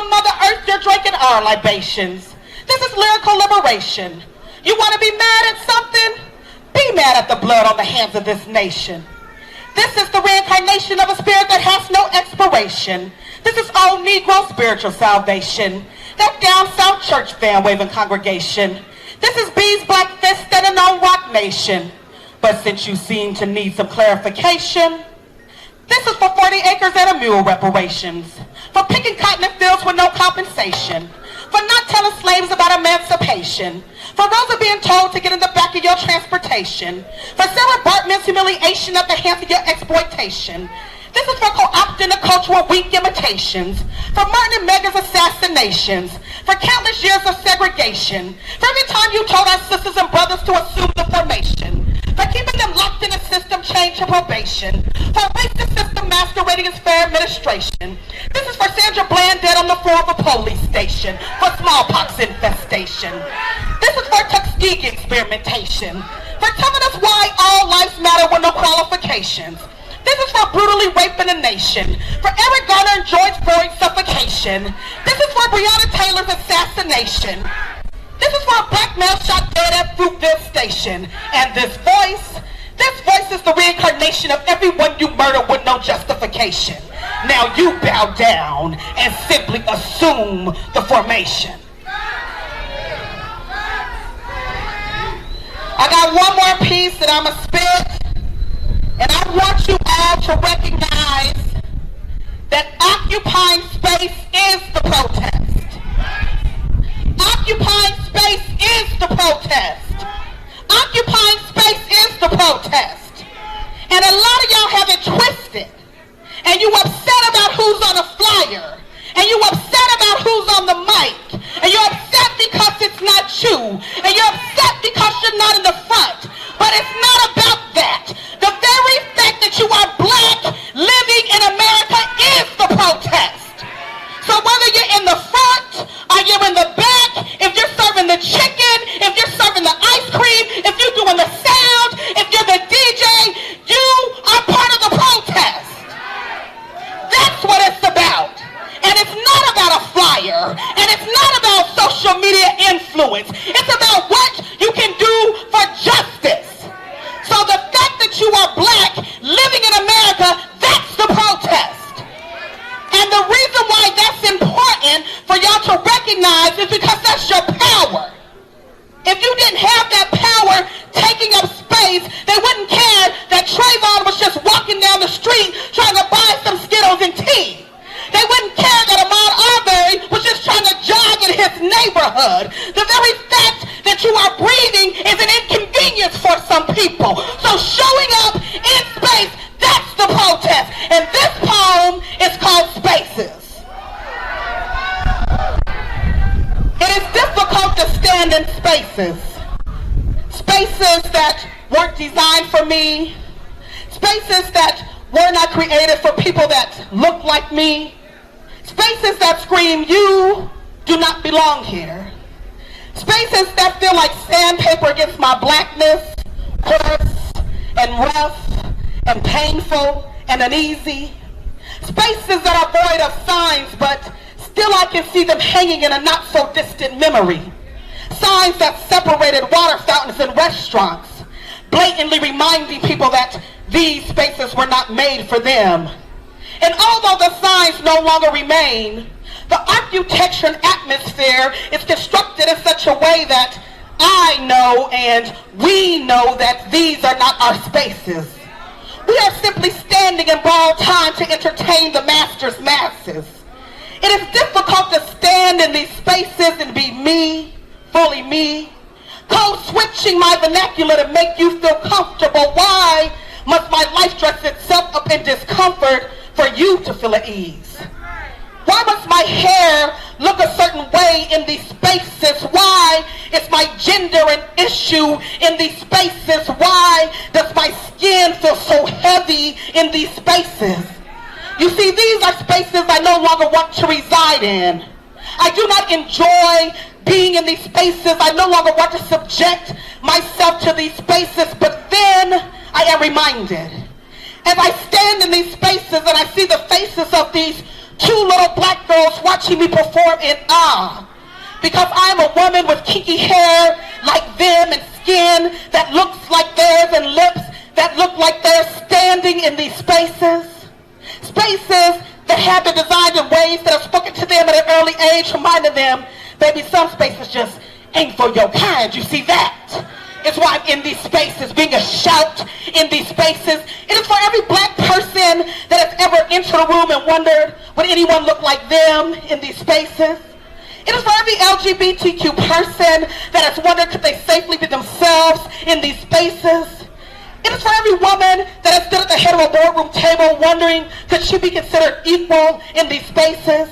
from Mother Earth, you're drinking our libations. This is lyrical liberation. You want to be mad at something? Be mad at the blood on the hands of this nation. This is the reincarnation of a spirit that has no expiration. This is old Negro spiritual salvation. That down south church fan waving congregation. This is B's black fist standing on Rock Nation. But since you seem to need some clarification, this is for 40 acres and a mule reparations. For picking cotton in fields with no compensation. For not telling slaves about emancipation. For Rosa being told to get in the back of your transportation. For Sarah Bartman's humiliation at the hands of your exploitation. This is for co-opting the cultural weak imitations. For Martin and Megan's assassinations. For countless years of segregation. For every time you told our sisters and brothers to assume the formation. For keeping them locked in a system chained to probation. For a racist system masquerading as fair administration. This is for Sandra Bland dead on the floor of a police station. For smallpox infestation. This is for Tuskegee experimentation. For telling us why all lives matter with no qualifications. This is for brutally raping a nation. For Eric Garner and George Floyd's suffocation. This is for Breonna Taylor's assassination. This is for a black male shot dead at Fruitville Station. And this voice is the reincarnation of everyone you murder with no justification. Now you bow down and simply assume the formation. I got one more piece that I'ma spit. And I want you all to recognize that occupying space is the protest. Occupying space is the protest. Occupying space is the protest. And a lot of y'all have it twisted. And you upset about who's on a flyer. And you upset about who's on the mic. And you're upset because it's not you. And you're upset because you're not in the front. But it's not about that. The very fact that you are black living in America is the protest. So whether you're in the front or you're in the back, if you're serving the chicken, if you're serving the ice cream, if you're doing the sound, if you're the DJ, you are part of the protest. That's what it's about. And it's not about a flyer. And it's not about social media influence. It's about what you can do for justice. So the fact that you are black living in America, that's the protest. And the reason why that's important for y'all to recognize is because that's your power. If you didn't have that power taking up space, they wouldn't care that Trayvon was just walking down the street trying to buy some Skittles and tea. They wouldn't care that Ahmaud Arbery was just trying to jog in his neighborhood. The very fact that you are breathing is an inconvenience for some people. So showing up in space, that's the protest. And this poem is called Spaces. It is difficult to stand in spaces. Spaces that weren't designed for me. Spaces that were not created for people that look like me. Spaces that scream, you do not belong here. Spaces that feel like sandpaper against my blackness, coarse and rough and painful and uneasy. Spaces that are void of signs, but still I can see them hanging in a not so distant memory. Signs that separated water fountains and restaurants, blatantly reminding people that these spaces were not made for them. And although the signs no longer remain, the architecture and atmosphere is constructed in such a way that I know and we know that these are not our spaces. We are simply standing in borrowed time to entertain the master's masses. It is difficult to stand in these spaces and be me, fully me, code switching my vernacular to make you feel comfortable. Why must my life dress itself up in discomfort for you to feel at ease? Why must my hair look a certain way in these spaces? Why is my gender an issue in these spaces? Why does my skin feel so heavy in these spaces? You see, these are spaces I no longer want to reside in. I do not enjoy being in these spaces. I no longer want to subject myself to these spaces, but then I am reminded. As I stand in these spaces and I see the faces of these Two little black girls watching me perform in awe. Because I'm a woman with kinky hair like them and skin that looks like theirs and lips that look like they're standing in these spaces. Spaces that have been designed in ways that have spoken to them at an early age, reminding them, baby, some spaces just ain't for your kind. You see that? It's why I'm in these spaces, being a shout in these spaces. It is for every black person that has ever entered a room and wondered, would anyone look like them in these spaces? It is for every LGBTQ person that has wondered, could they safely be themselves in these spaces? It is for every woman that has stood at the head of a boardroom table wondering, could she be considered equal in these spaces?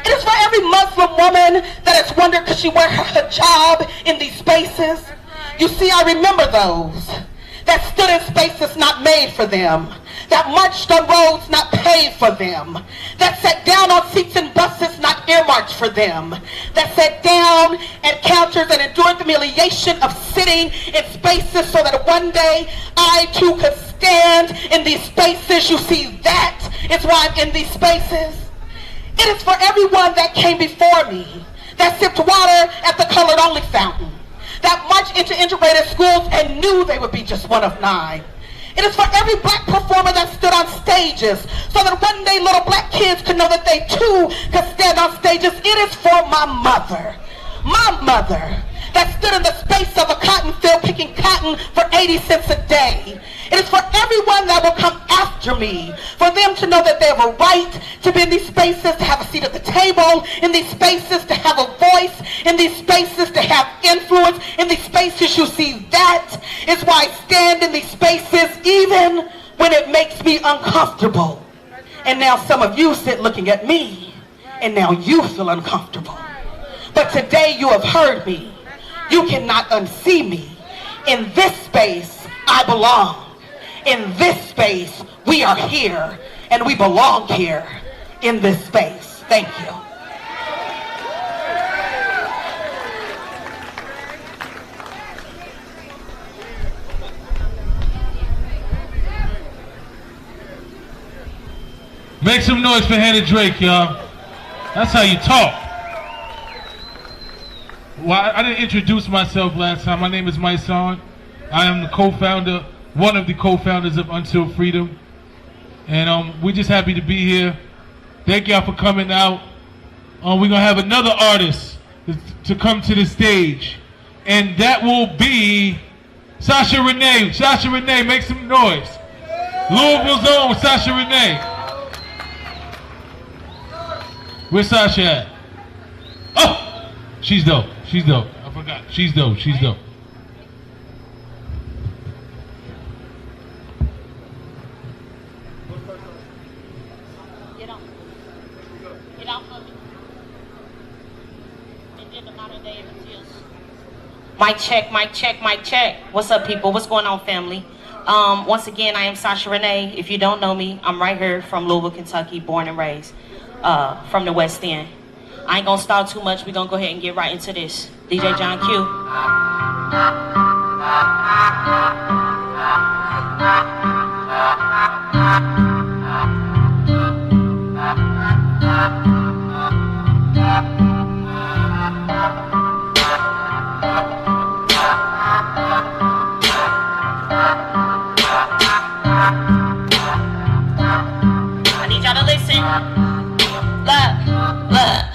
It is for every Muslim woman that has wondered, could she wear her hijab in these spaces? You see, I remember those that stood in spaces not made for them, that marched on roads not paved for them, that sat down on seats in buses not earmarked for them, that sat down at counters and endured the humiliation of sitting in spaces so that one day I too could stand in these spaces. You see, that is why I'm in these spaces. It is for everyone that came before me, that sipped water at the colored only fountain, that marched into integrated schools and knew they would be just one of 9. It is for every black performer that stood on stages so that one day little black kids could know that they too could stand on stages. It is for my mother that stood in the space of a cotton field picking cotton for 80 cents a day. It is for everyone that will come after me, for them to know that they have a right to be in these spaces, to have a seat at the table, in these spaces to have a voice, in these spaces to have influence, in these spaces. You see, that is why I stand in these spaces even when it makes me uncomfortable. And now some of you sit looking at me, and now you feel uncomfortable. But today you have heard me. You cannot unsee me. In this space, I belong. In this space, we are here, and we belong here in this space. Thank you. Make some noise for Hannah Drake, y'all. That's how you talk. Well, I didn't introduce myself last time. My name is Mike Son. I am the co-founder, one of the co-founders of Until Freedom. And we're just happy to be here. Thank y'all for coming out. We're going to have another artist to come to the stage. And that will be Sasha Renee. Sasha Renee, make some noise. Louisville's own Sasha Renee. Where's Sasha at? Oh! She's dope. She's dope. I forgot. She's dope. She's dope. Get on for me. And then the modern day materials. Mic check, mic check, mic check. What's up, people? What's going on, family? Once again, I am Sasha Renee. If you don't know me, I'm right here from Louisville, Kentucky, born and raised, from the West End. I ain't gonna stall too much. We're gonna go ahead and get right into this. DJ John Q. I need y'all to listen. Look.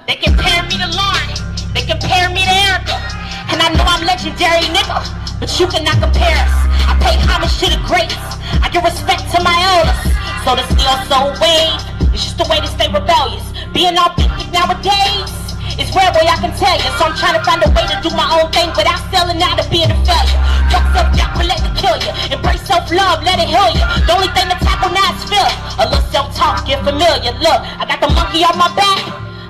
They compare me to Lauren. They compare me to Erica. And I know I'm legendary, nigga, but you cannot compare us. I pay homage to the greats. I give respect to my elders. So this ESO wave, it's just a way to stay rebellious. Being authentic nowadays is rare, boy, I can tell you. So I'm trying to find a way to do my own thing without selling out of being a failure. Fuck self-doubt, will let it kill you. Embrace self-love, let it heal you. The only thing to tackle now is fear. A little self-talk, get familiar. Look, I got the monkey on my back.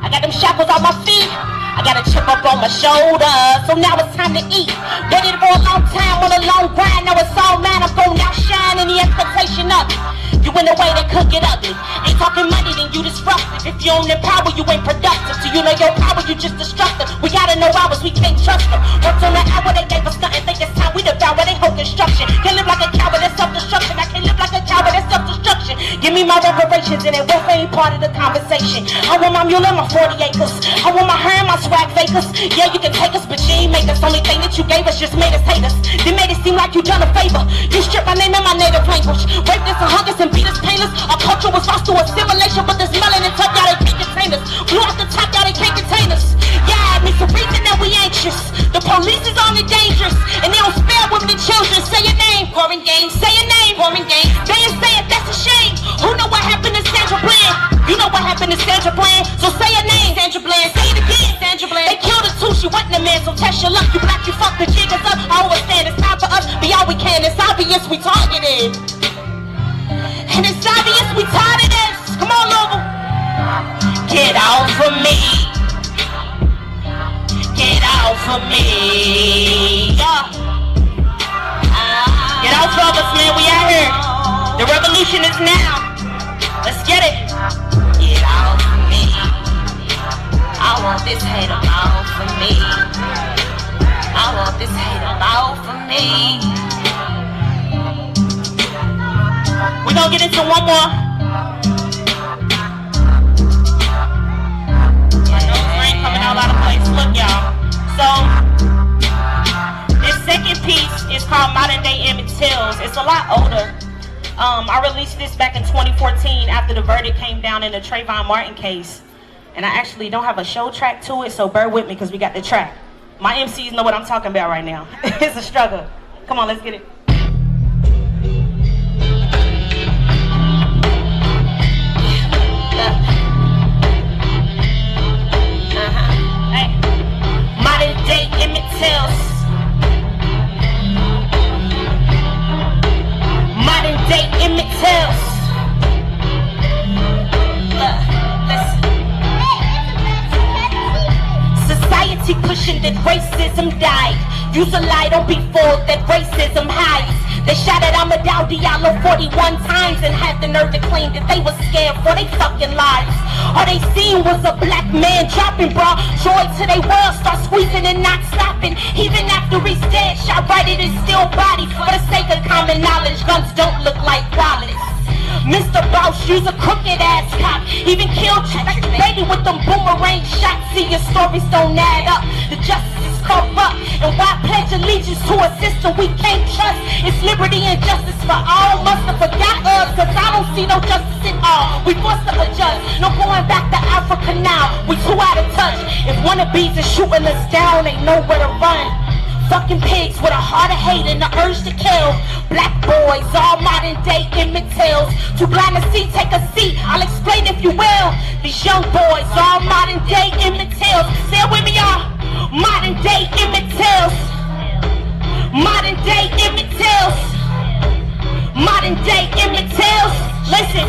I got them shackles on my feet. I got a chip up on my shoulder. So now it's time to eat. Waited for a long time on a long grind. Now it's all mine. I'm going out shine in the expectation of it. You in a way that could get ugly. Ain't talking money, then you disruptive. If you own the power, you ain't productive. So you know your power, you just destructive. We gotta know ours, we can't trust them. Worked on the hour, they gave us nothing. Think it's time we devour, they hold construction. Can't live like a coward, that's self-destruction. I can't live like a coward, that's self-destruction. Give me my reparation. intentions, and it won't be part of the conversation. I want my mule and my 40 acres. I want my hair and my swag fakers. Yeah, you can take us, but you ain't make us. Only thing that you gave us just made us hate us. They made it seem like you done a favor. You stripped my name and my native language. Raped us and hung us and beat us painless. Our culture was lost to assimilation, but this melanin top, y'all they can't contain us. Blew off the top, y'all they can't contain us. Yeah, it means the reason that we anxious. The police is only dangerous, and they don't spare women and children. Say your name, pouring games. Say your name, pouring games. They ain't say it, that's a shame. Who know what happened to Sandra Bland? You know what happened to Sandra Bland, so say your name, Sandra Bland. Say it again, Sandra Bland. They killed her too, she wasn't a man, so test your luck. You black, you fuck, the jig is up. I always stand, it's time for us, be all we can. It's obvious we targeted, and it's obvious we tired of this. Come on, Louisville. Get out from me. Get out from me. Get out from us, man. We out here. The revolution is now. Let's get it. Get out from me. I want this hate out from me. I want this hate out from me. We're gonna get into one more. My nose ain't coming out of place. Look, y'all. So, this second piece is called Modern Day Emmett Tills. It's a lot older. I released this back in 2014 after the verdict came down in the Trayvon Martin case. And I actually don't have a show track to it, so bear with me because we got the track. My MCs know what I'm talking about right now. It's a struggle. Come on, let's get it. Modern day Emmett Tills. Modern day Emmett Tills. Listen. Society pushing that racism died. Use a lie, don't be fooled that racism hides. They shot at Amadou Diallo 41 times and had the nerve to claim that they were scared for their fucking lives. All they seen was a black man dropping bra joy to their world, start squeezing and not stopping. Even after he's dead, shot right at his still body. For the sake of common knowledge, guns don't look like wallets. Mr. Bausch, you's a crooked ass cop. Even killed baby with them boomerang shots. See, your stories don't add up. The justice is corrupt, and why pledge allegiance to a system we can't trust? It's liberty and justice for all. Must have forgot us, cause I don't see no justice at all. We forced to adjust, no going back to Africa now. We too out of touch. If wannabes are shooting us down, ain't nowhere to run. Fucking pigs with a heart of hate and the urge to kill. Black boys, all modern day Emmett Tills. Too blind to see, take a seat, I'll explain if you will. These young boys, all modern day Emmett Tills. Say it with me, y'all. Modern day Emmett Tills. Modern day Emmett Tills. Modern day Emmett Tills. Listen.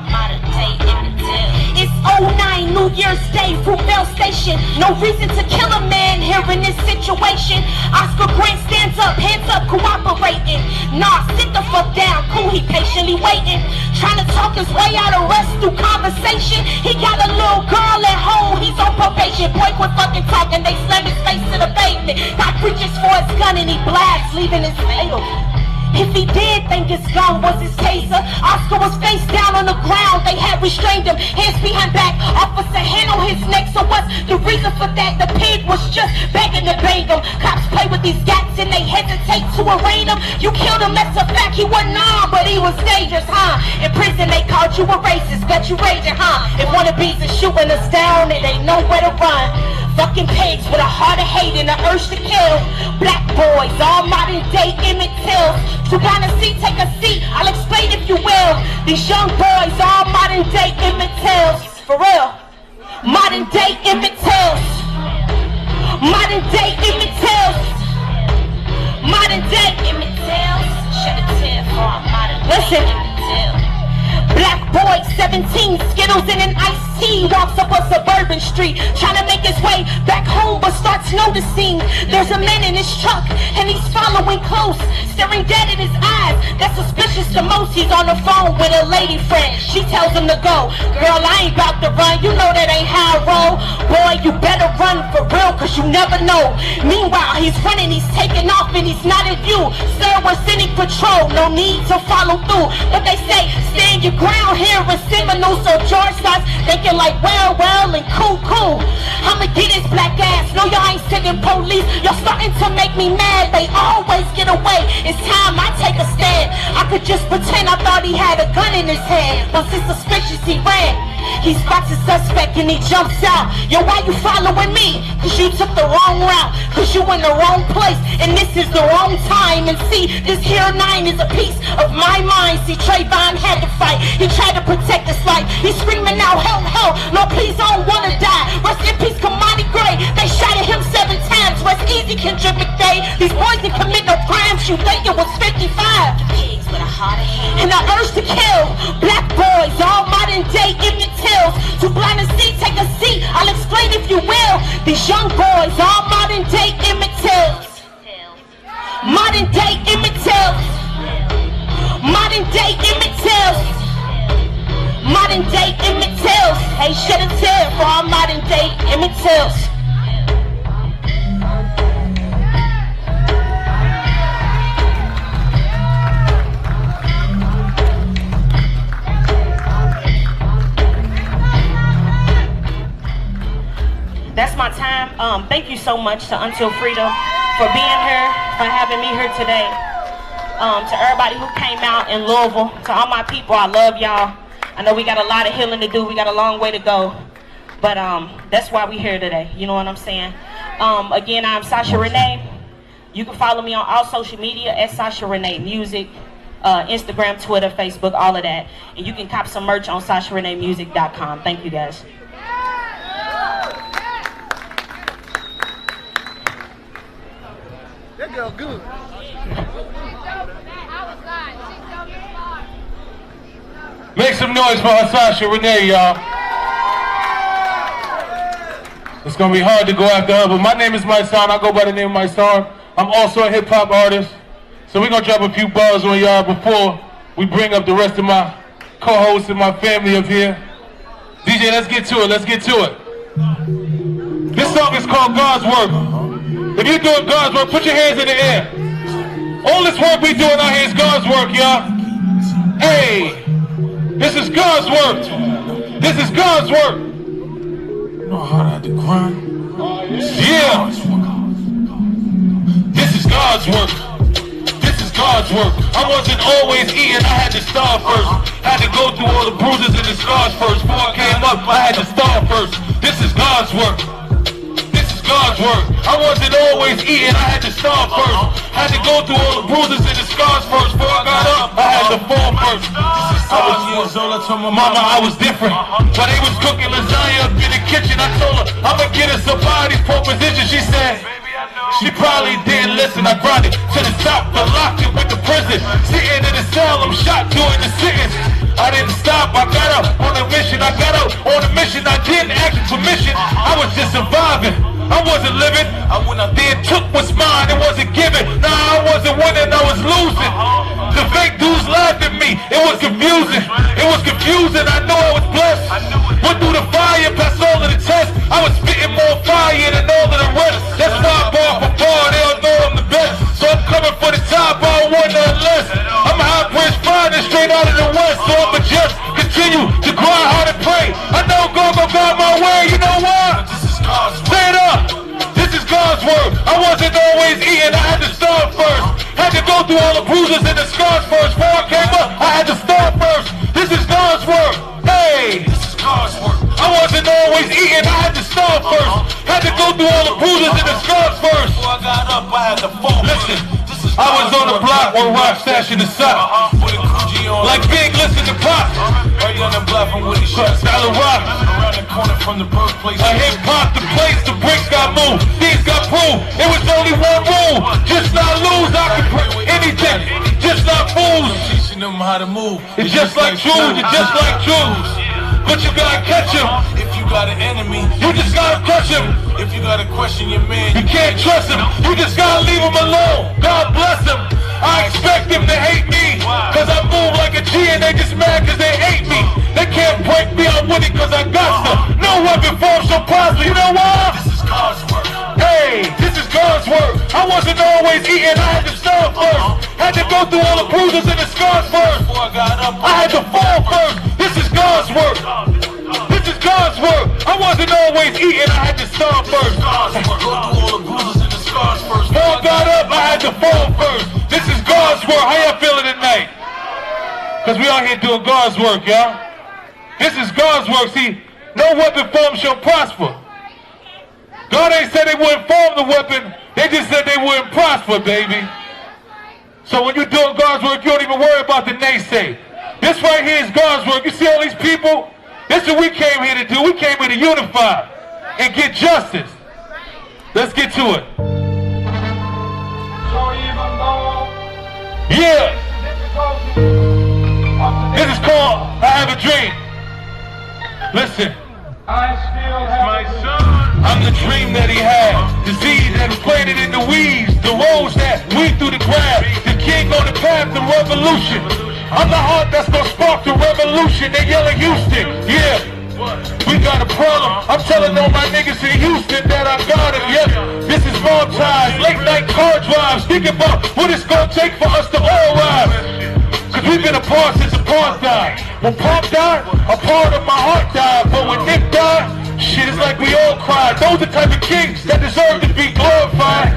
Modern day Emmett Tills. It's 09 New Year's Day, Fruitvale Station. No reason to kill a man here in this situation. Oscar Grant stands up, hands up, cooperating. Nah, sit the fuck down, cool, he patiently waiting. Trying to talk his way out of arrest through conversation. He got a little girl at home, he's on probation. Boy, quit fucking talking, they slam his face to the pavement. Got reaches for his gun and he blasts, leaving his fatal. If he did think his gun was his taser, Oscar was face down on the ground. They had restrained him, hands behind back, officer hand on his neck. So what's the reason for that? The pig was just begging to bang him. Cops play with these gats and they hesitate to arraign him. You killed him, that's a fact. He wasn't armed, but he was dangerous, huh? In prison they called you a racist, bet you raging, huh? If wannabes are shooting us down, it ain't nowhere to run. Fucking pigs with a heart of hate and the urge to kill. Black boys, all modern day Emmett Tills. To wanna see, take a seat, I'll explain if you will. These young boys, all modern day Emmett Tills. For real. Modern day Emmett Tills. Modern day Emmett Tills. Modern day Emmett Tills. Shed a tear for our modern day Emmett Tills. Black boy, 17, Skittles in an iced tea. Walks up a suburban street, trying to make his way back home, but starts noticing there's a man in his truck, and he's following close, staring dead in his eyes. That's suspicious to most. He's on the phone with a lady friend. She tells him to go. Girl, I ain't about to run. You know that ain't how I roll. Boy, you better run for real, cause cause you never know. Meanwhile, he's running, he's taking off, and he's not at you. Sir, we're sending patrol, no need to follow through. But they say, stand your ground here in Seminole. So George starts thinking like, well, and cool. I'ma get his black ass. No, y'all ain't sending police. Y'all starting to make me mad. They always get away. It's time I take a stand. I could just pretend I thought he had a gun in his hand. Once it's suspicious, he ran. He spots a suspect and he jumps out. Yo, why you following me? Cause you took the wrong route. Cause you in the wrong place. And this is the wrong time. And see, this here 9 is a piece of my mind. See, Trayvon had to fight. He tried to protect his life. He's screaming out, help. Lord, please, I don't wanna die. Rest in peace, Kamani Gray. They shot at him 7 times. Rest easy, Kendrick McDay. These boys didn't commit no crimes. You think it was 55. And I urge to kill black boys, all modern day imbeciles. Too blind to see, take a seat, I'll explain if you will. These young boys, all modern day imbeciles. Modern day imbeciles. Modern day imbeciles. Modern day imbeciles. Hey, shed a tear for all modern day imbeciles. That's my time. Thank you so much to Until Freedom for being here, for having me here today. To everybody who came out in Louisville, to all my people, I love y'all. I know we got a lot of healing to do. We got a long way to go. But that's why we here today. You know what I'm saying? Again, I'm Sasha Renee. You can follow me on all social media at Sasha Renee Music, Instagram, Twitter, Facebook, all of that. And you can cop some merch on SashaReneeMusic.com. Thank you, guys. That girl good. Make some noise for Sasha Renee, y'all. It's gonna be hard to go after her, but my name is My Son. I go by the name of My Son. I'm also a hip-hop artist. So we're gonna drop a few bars on y'all before we bring up the rest of my co-hosts and my family up here. DJ, let's get to it, This song is called God's Work. If you're doing God's work, put your hands in the air. All this work we doing out here is God's work, y'all. Hey, this is God's work. This is God's work. You know how I had to grind? Yeah. This is God's work. This is God's work. I wasn't always eating, I had to starve first. Had to go through all the bruises and the scars first. Before I came up, I had to starve first. This is God's work. God's work. I wasn't always eating, I had to starve first. Had to go through all the bruises and the scars first. Before I got up, I had to fall first. I was years old, I told my mama I was different. But they was cooking lasagna up in the kitchen. I told her, I'ma get her some body's poor position. She said, she probably didn't listen. I grinded to the top, but locked it with the prison. Sitting in the cell, I'm shot doing the sentence. I didn't stop, I got up on a mission. I got up on a mission, I didn't ask for permission. I was just surviving, I wasn't living. I went out there, took what's mine, it wasn't given. Nah, I wasn't winning, I was losing. The fake dudes laughed at me, it was confusing. It was confusing, I knew I was blessed. Went through the fire, passed all of the tests. I was spitting more fire than all of the rest. That's why bar for bar, they all know I'm the best. So I'm coming for the top, I don't want none less. I'm a high Prince finding straight out of the west. So I'ma just continue to grind hard and pray. I know God gon' guide my way, you know what? Say it up! This is God's work. I wasn't always eating, I had to starve first. Had to go through all the bruises and the scars first. Before I came up, I had to starve first. This is God's work. Hey! This is God's work. I wasn't always eating, I had to starve first. Had to go through all the bruises and the scars first. Before I got up, I had to fall. Listen, I was on the block with rock stashing the sock. Like Big, listen to Pop. Right on the block from Woody Shot. Style of rock. Around the corner from the birthplace. I hit Pop the place, the bricks got moved. Things got proved. It was only one rule. Just not lose. I can pray anything. Just not fools. Teaching them how to move. It's just like Jews. It's just like Jews. But you gotta catch him. If you got an enemy, you just gotta crush him. If you gotta question your man, you can't trust him. You just gotta leave him alone. God bless him. I expect them to hate me, cause I move like a G and they just mad cause they hate me. They can't break me, I'm with it cause I got some. No weapon form shall prosper, you know why? This is God's work. I wasn't always eating, I had to starve first. Had to go through all the bruises and the scars first. I had to fall first. This is God's work. This is God's work. I wasn't always eating, I had to starve first. Before I got up, I had to fall first. This is God's work. How y'all feeling tonight? Because we out here doing God's work, y'all. This is God's work. See, no weapon formed shall prosper. God ain't said they wouldn't form the weapon. They just said they wouldn't prosper, baby. So when you're doing God's work, you don't even worry about the naysay. This right here is God's work. You see all these people? This is what we came here to do. We came here to unify and get justice. Let's get to it. Yeah. This is called I Have a Dream. Listen. My son. I'm the dream that he had. Disease that was planted in the weeds. The rose that weed through the grass. The king on the path to revolution. I'm the heart that's gonna spark the revolution. They yelling Houston. Yeah. We got a problem. I'm telling all my niggas in Houston that I got it. Yep. This is mob ties. Late night car drives. Think about what it's gonna take for us to all rise. Cause we've been apart since apartheid. When Pop died, a part of my heart died. But when Nick died, shit is like we all cried. Those are the type of kings that deserve to be glorified.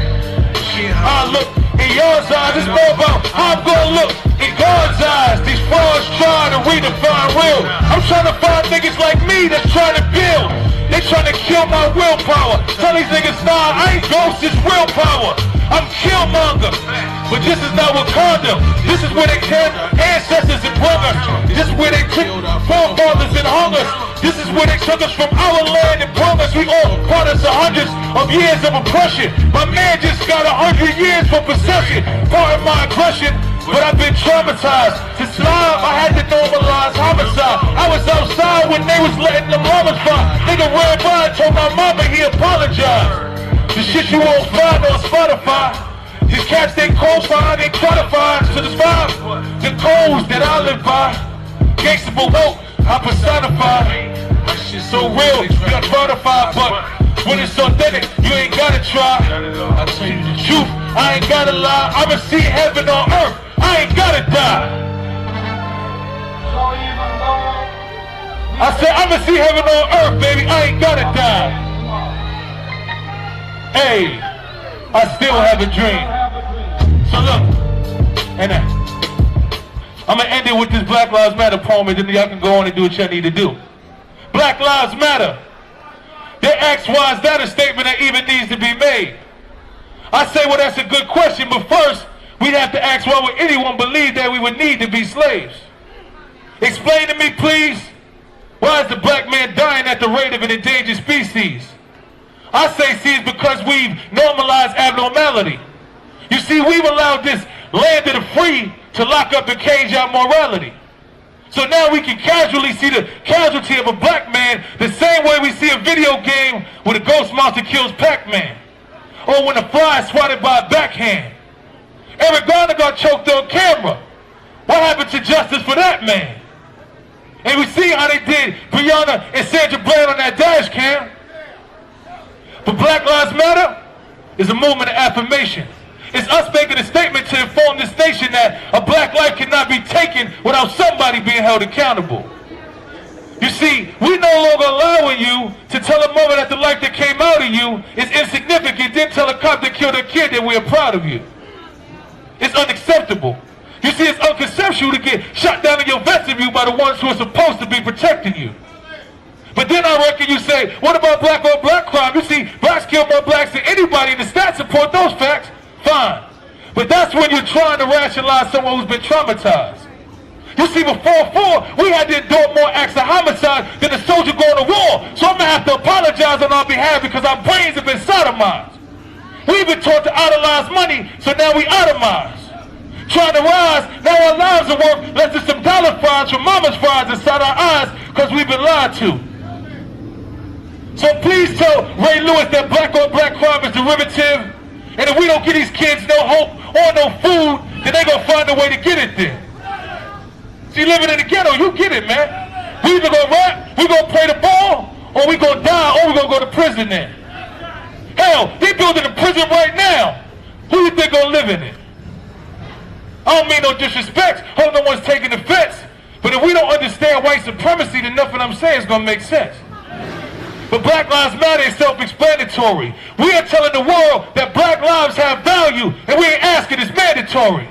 I look in yours eyes, it's more about how I'm gonna look in God's eyes. These frauds try to redefine real. I'm trying to find niggas like me that's trying to build. They trying to kill my willpower. Tell these niggas, nah, I ain't ghosts, it's real power. I'm Killmonger, but this is not Wakanda. This is where they killed ancestors and brothers. This is where they took forefathers and hung us. This is where they took us from our land and brought us. We all brought us hundreds of years of oppression. My man just got 100 years for possession. Part of my aggression, but I've been traumatized. To slime, I had to normalize homicide. I was outside when they was letting the mamas fly. Nigga ran by and told my mama he apologized. The shit you won't find on Spotify. These cats they co-find, they qualify to the vibe. The codes that I live by. Gangsta but woke, I personify. My shit's so real, you got verified, but when it's authentic, you ain't gotta try. I tell you the truth, I ain't gotta lie. I'ma see heaven on earth, I ain't gotta die. I said I'ma see heaven on earth, baby, I ain't gotta die. Hey, I still have a dream. So look, and I'm gonna end it with this Black Lives Matter poem, and then y'all can go on and do what y'all need to do. Black Lives Matter. They ask, why is that a statement that even needs to be made? I say, well, that's a good question, but first, we'd have to ask, why would anyone believe that we would need to be slaves? Explain to me, please, why is the black man dying at the rate of an endangered species? I say, see, it's because we've normalized abnormality. You see, we've allowed this land of the free to lock up and cage out morality. So now we can casually see the casualty of a black man the same way we see a video game where the ghost monster kills Pac-Man. Or when a fly is swatted by a backhand. Eric Garner got choked on camera. What happened to justice for that man? And we see how they did Breonnacon and Sandra Bland on that dash cam. But Black Lives Matter is a movement of affirmation. It's us making a statement to inform this nation that a black life cannot be taken without somebody being held accountable. You see, we no longer allowing you to tell a mother that the life that came out of you is insignificant, then tell a cop that killed a kid that we are proud of you. It's unacceptable. You see, it's unconceptual to get shot down in your vestibule by the ones who are supposed to be protecting you. But then I reckon you say, what about black on black crime? You see, blacks kill more blacks than anybody, and the stats support those facts. Fine. But that's when you're trying to rationalize someone who's been traumatized. You see, before 4, we had to endure more acts of homicide than a soldier going to war. So I'm going to have to apologize on our behalf because our brains have been sodomized. We've been taught to idolize money, so now we itemize. Trying to rise, now our lives are worth less than some dollar fries from mama's fries inside our eyes because we've been lied to. So please tell Ray Lewis that black on black crime is derivative. And if we don't give these kids no hope or no food, then they're going to find a way to get it there. See, living in the ghetto, you get it, man. We either going to rap, we going to play the ball, or we going to die, or we going to go to prison then. Hell, they building a prison right now. Who you think gonna live in it? I don't mean no disrespect. Hope no one's taking offense. But if we don't understand white supremacy, then nothing I'm saying is gonna make sense. But Black Lives Matter is self-explanatory. We are telling the world that black lives have value, and we ain't asking it's mandatory.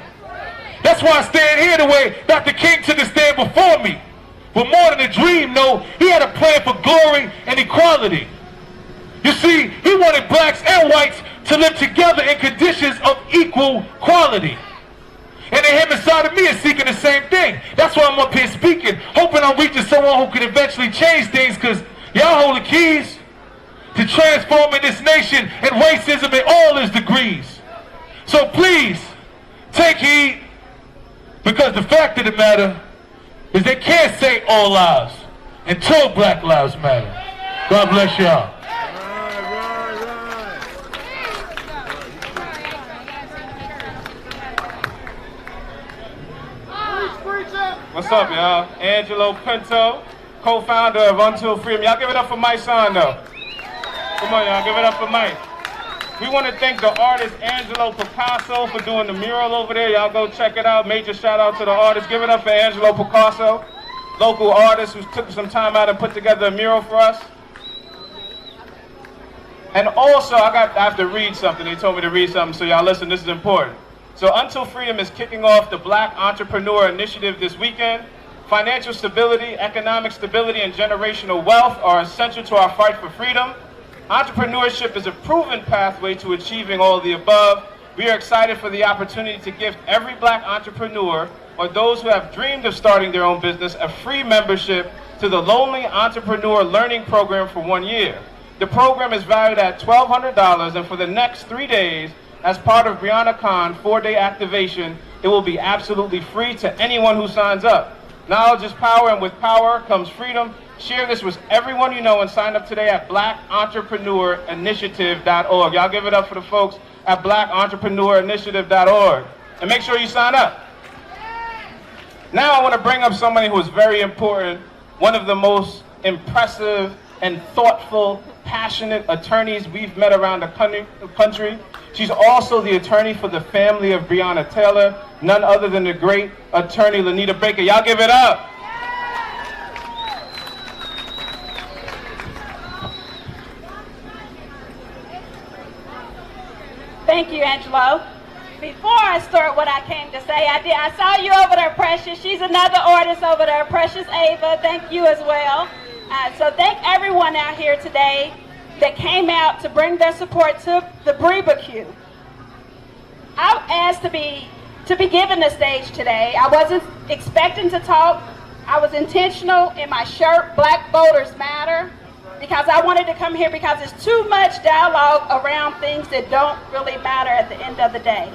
That's why I stand here the way Dr. King took a stand before me. But more than a dream, no, he had a plan for glory and equality. You see, he wanted blacks and whites to live together in conditions of equal quality. And then him inside of me is seeking the same thing. That's why I'm up here speaking, hoping I'm reaching someone who can eventually change things, because y'all hold the keys to transforming this nation and racism in all its degrees. So please, take heed, because the fact of the matter is they can't say all lives until Black Lives Matter. God bless y'all. What's up, y'all? Angelo Pinto, co-founder of Until Freedom. Y'all give it up for my son, though. Come on, y'all, give it up for Mike. We want to thank the artist Angelo Picasso for doing the mural over there. Y'all go check it out. Major shout out to the artist. Give it up for Angelo Picasso, local artist who took some time out and put together a mural for us. And also, I have to read something. They told me to read something, so y'all listen, this is important. So Until Freedom is kicking off the Black Entrepreneur Initiative this weekend. Financial stability, economic stability, and generational wealth are essential to our fight for freedom. Entrepreneurship is a proven pathway to achieving all of the above. We are excited for the opportunity to gift every black entrepreneur or those who have dreamed of starting their own business a free membership to the Lonely Entrepreneur Learning Program for 1 year. The program is valued at $1,200, and for the next 3 days, as part of Breonnacon 4-day activation, it will be absolutely free to anyone who signs up. Knowledge is power, and with power comes freedom. Share this with everyone you know and sign up today at blackentrepreneurinitiative.org. Y'all give it up for the folks at blackentrepreneurinitiative.org. And make sure you sign up. Now I want to bring up somebody who is very important, one of the most impressive and thoughtful, passionate attorneys we've met around the country. She's also the attorney for the family of Breonna Taylor, none other than the great attorney Lanita Baker. Y'all give it up. Thank you, Angelo. Before I start what I came to say, I saw you over there, Precious. She's another artist over there, Precious Ava. Thank you as well. So thank everyone out here today that came out to bring their support to the Breonnacon. I asked to be given the stage today. I wasn't expecting to talk. I was intentional in my shirt, Black Voters Matter, because I wanted to come here because there's too much dialogue around things that don't really matter at the end of the day.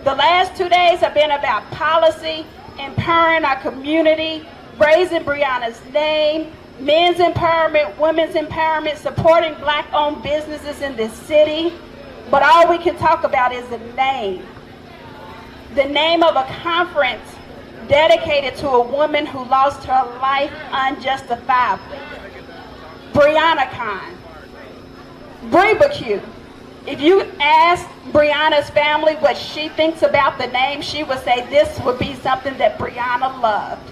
The last 2 days have been about policy, empowering our community, raising Breonna's name, men's empowerment, women's empowerment, supporting black-owned businesses in this city. But all we can talk about is the name. The name of a conference dedicated to a woman who lost her life unjustifiably. Breonnacon. Breonnacon. If you ask Breonna's family what she thinks about the name, she would say this would be something that Breonna loved.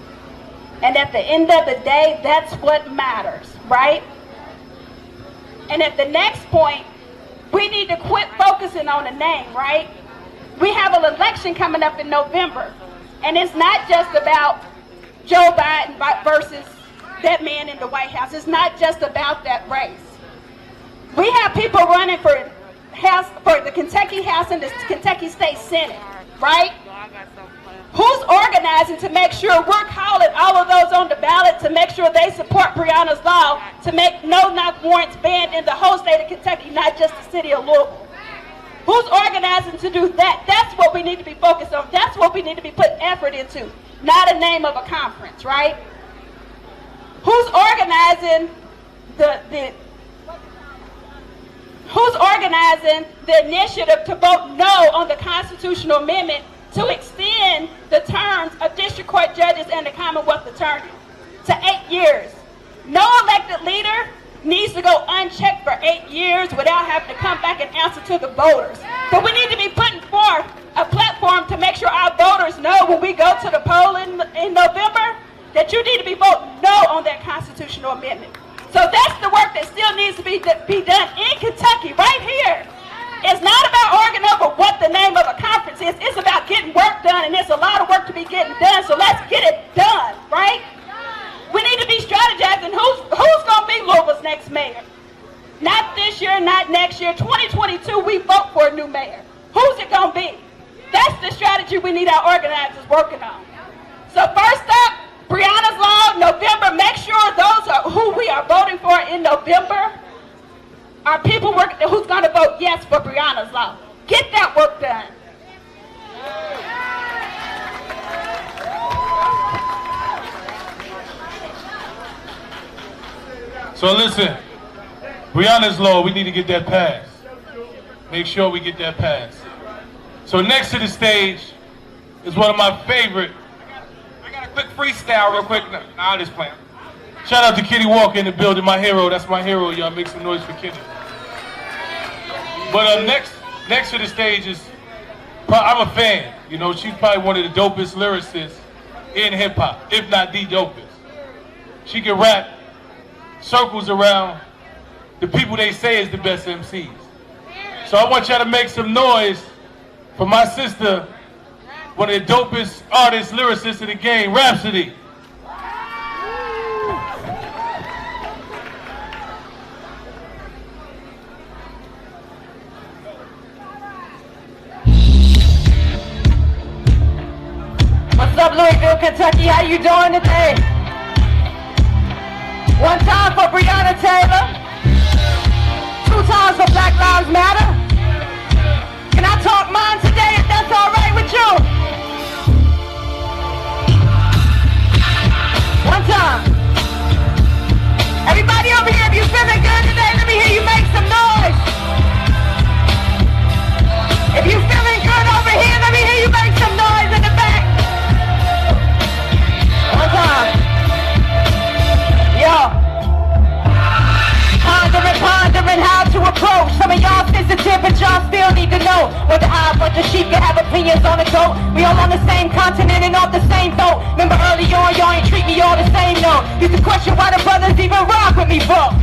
And at the end of the day, that's what matters, right? And at the next point, we need to quit focusing on the name, right? We have an election coming up in November, and it's not just about Joe Biden versus that man in the White House. It's not just about that race. We have people running for the Kentucky House and the Kentucky State Senate, right? Who's organizing to make sure we're calling all of those on the ballot to make sure they support Breonna's law to make no-knock warrants banned in the whole state of Kentucky, not just the city of Louisville? Who's organizing to do that? That's what we need to be focused on. That's what we need to be putting effort into, not a name of a conference, right? Who's organizing the initiative to vote no on the constitutional amendment to extend the terms of district court judges and the Commonwealth attorney to 8 years? No elected leader needs to go unchecked for 8 years without having to come back and answer to the voters. So we need to be putting a platform to make sure our voters know when we go to the poll in November that you need to be voting no on that constitutional amendment. So that's the work that still needs to be done in Kentucky, right here. It's not about arguing over what the name of a conference is. It's about getting work done, and there's a lot of work to be getting done, so let's get it done, right? We need to be strategizing who's going to be Louisville's next mayor. Not this year, not next year. 2022, we vote for a new mayor. Who's it going to be? That's the strategy we need our organizers working on. So first up, Breonna's Law, November. Make sure those are who we are voting for in November are people who's going to vote yes for Breonna's Law. Get that work done. So listen, Breonna's Law, we need to get that passed. Make sure we get that passed. So next to the stage is one of my favorite. I got a quick freestyle real quick. Nah, I'm just playing. Shout out to Kitty Walker in the building, my hero. That's my hero, y'all. Make some noise for Kitty. But next to the stage is, I'm a fan. You know, she's probably one of the dopest lyricists in hip hop, if not the dopest. She can rap circles around the people they say is the best MCs. So I want y'all to make some noise for my sister, one of the dopest artists, lyricists in the game, Rhapsody. What's up, Louisville, Kentucky? How you doing today? One time for Breonna Taylor. Two times for Black Lives Matter. Can I talk mine today if that's all right with you? One time. Everybody over here, if you feeling good today, let me hear you make some noise. If you feeling good over here, let me hear you make some noise in the back. One time. Yo. Pondering how to approach. Some of y'all sensitive, but y'all still need to know whether I or the sheep can have opinions on the goat. We all on the same continent and off the same boat. Remember early on, y'all ain't treat me all the same, no. Used to question why the brothers even rock with me, bro.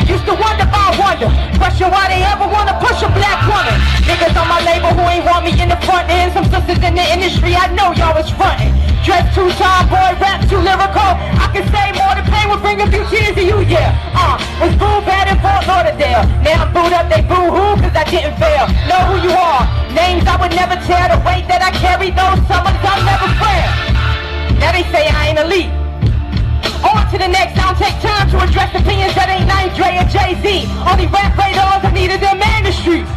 Used to wonder about wonder. Question why they ever wanna push a black woman. Niggas on my label who ain't want me in the front end. Some sisters in the industry, I know y'all was frontin'. Dress too tomboy, rap too lyrical. I can say more than pain will bring a few tears to you, yeah. Was boo bad in Fort Lauderdale. Now I'm booed up, they boo-hoo, cause I didn't fail. Know who you are. Names I would never tell. The weight that I carry, those summers I'll never fail. Now they say I ain't elite. On to the next, I don't take time to address opinions that ain't like Dre or Jay-Z. Only rap radars I needed them in the streets.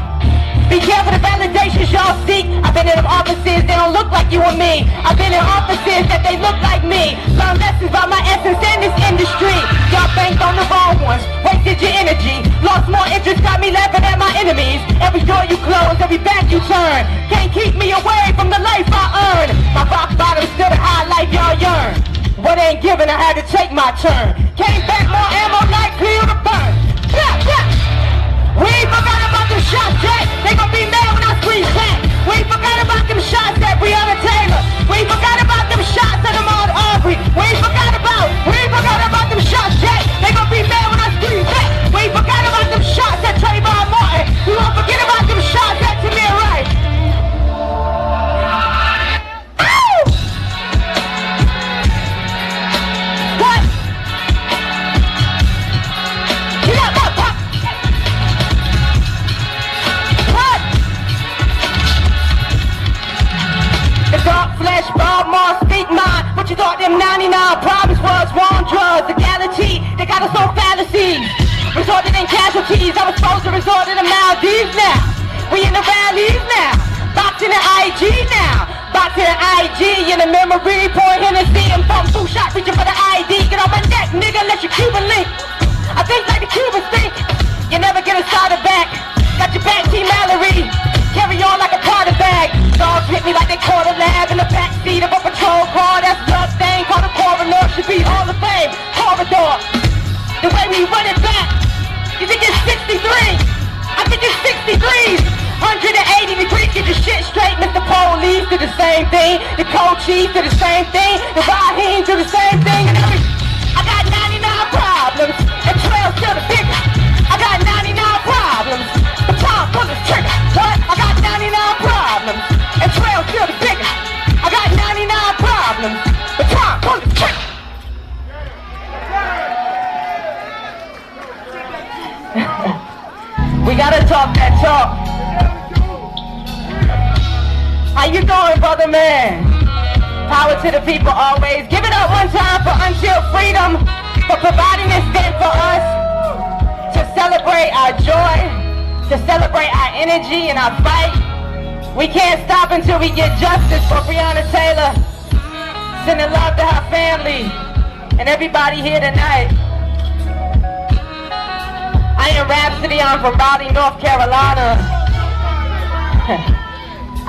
Be careful the validations y'all seek. I've been in them offices, they don't look like you and me. I've been in offices that they look like me. Learn lessons about my essence in this industry. Y'all banked on the wrong ones, wasted your energy. Lost more interest, got me laughing at my enemies. Every door you close, every back you turn. Can't keep me away from the life I earn. My rock bottom's still the high life y'all yearn. What ain't given, I had to take my turn. Came back more ammo, like clear to burn. Blah, blah. We ain't forgot about them shots that they gon' be mad when I scream back. We ain't forgot about them shots at Breonna Taylor. We ain't forgot about them shots at Ahmaud Arbery. We ain't forgot about them shots that they gon' be mad when I scream back. We ain't forgot about them shots at Trayvon Martin. We won't forget about them shots at Tamir Rice. What? Get up, up, up. The dark flesh, Baltimore, speak mine. What you thought them 99 problems was? Wrong drugs, the galaxy, they got us on fallacies. Resorted in casualties, I was supposed to resort to the Maldives now. We in the rallies now, boxing the IG now. Boxing the IG in the memory, pouring Hennessy and pump 2 shots, reaching for the ID. Get on my neck, nigga, let your Cuban link. I think like the Cubans think, you never get a starter back. Got your back, T. Mallory. Carry on like a Carter bag. Dogs hit me like they caught a lab in the backseat of a patrol car. That's blood stain, called a coroner. Should be Hall of Fame, corridor. The way we run it back. You think it's 63? I think it's 63s. 180 degrees, get your shit straight. MCs do the same thing. The co-chiefs do the same thing. The Raheem do the same thing. I got 99 problems and 12 still the bigger. I got 99 problems, but Tom pull the trigger. What? I got 99 problems and 12 still the bigger. I got 99 problems, but Tom pull the trigger. We gotta talk that talk. How you doing, brother man? Power to the people always. Give it up one time for Until Freedom, for providing this day for us, to celebrate our joy, to celebrate our energy and our fight. We can't stop until we get justice for Breonna Taylor. Sending love to her family and everybody here tonight. I am Rhapsody, I'm from Raleigh, North Carolina.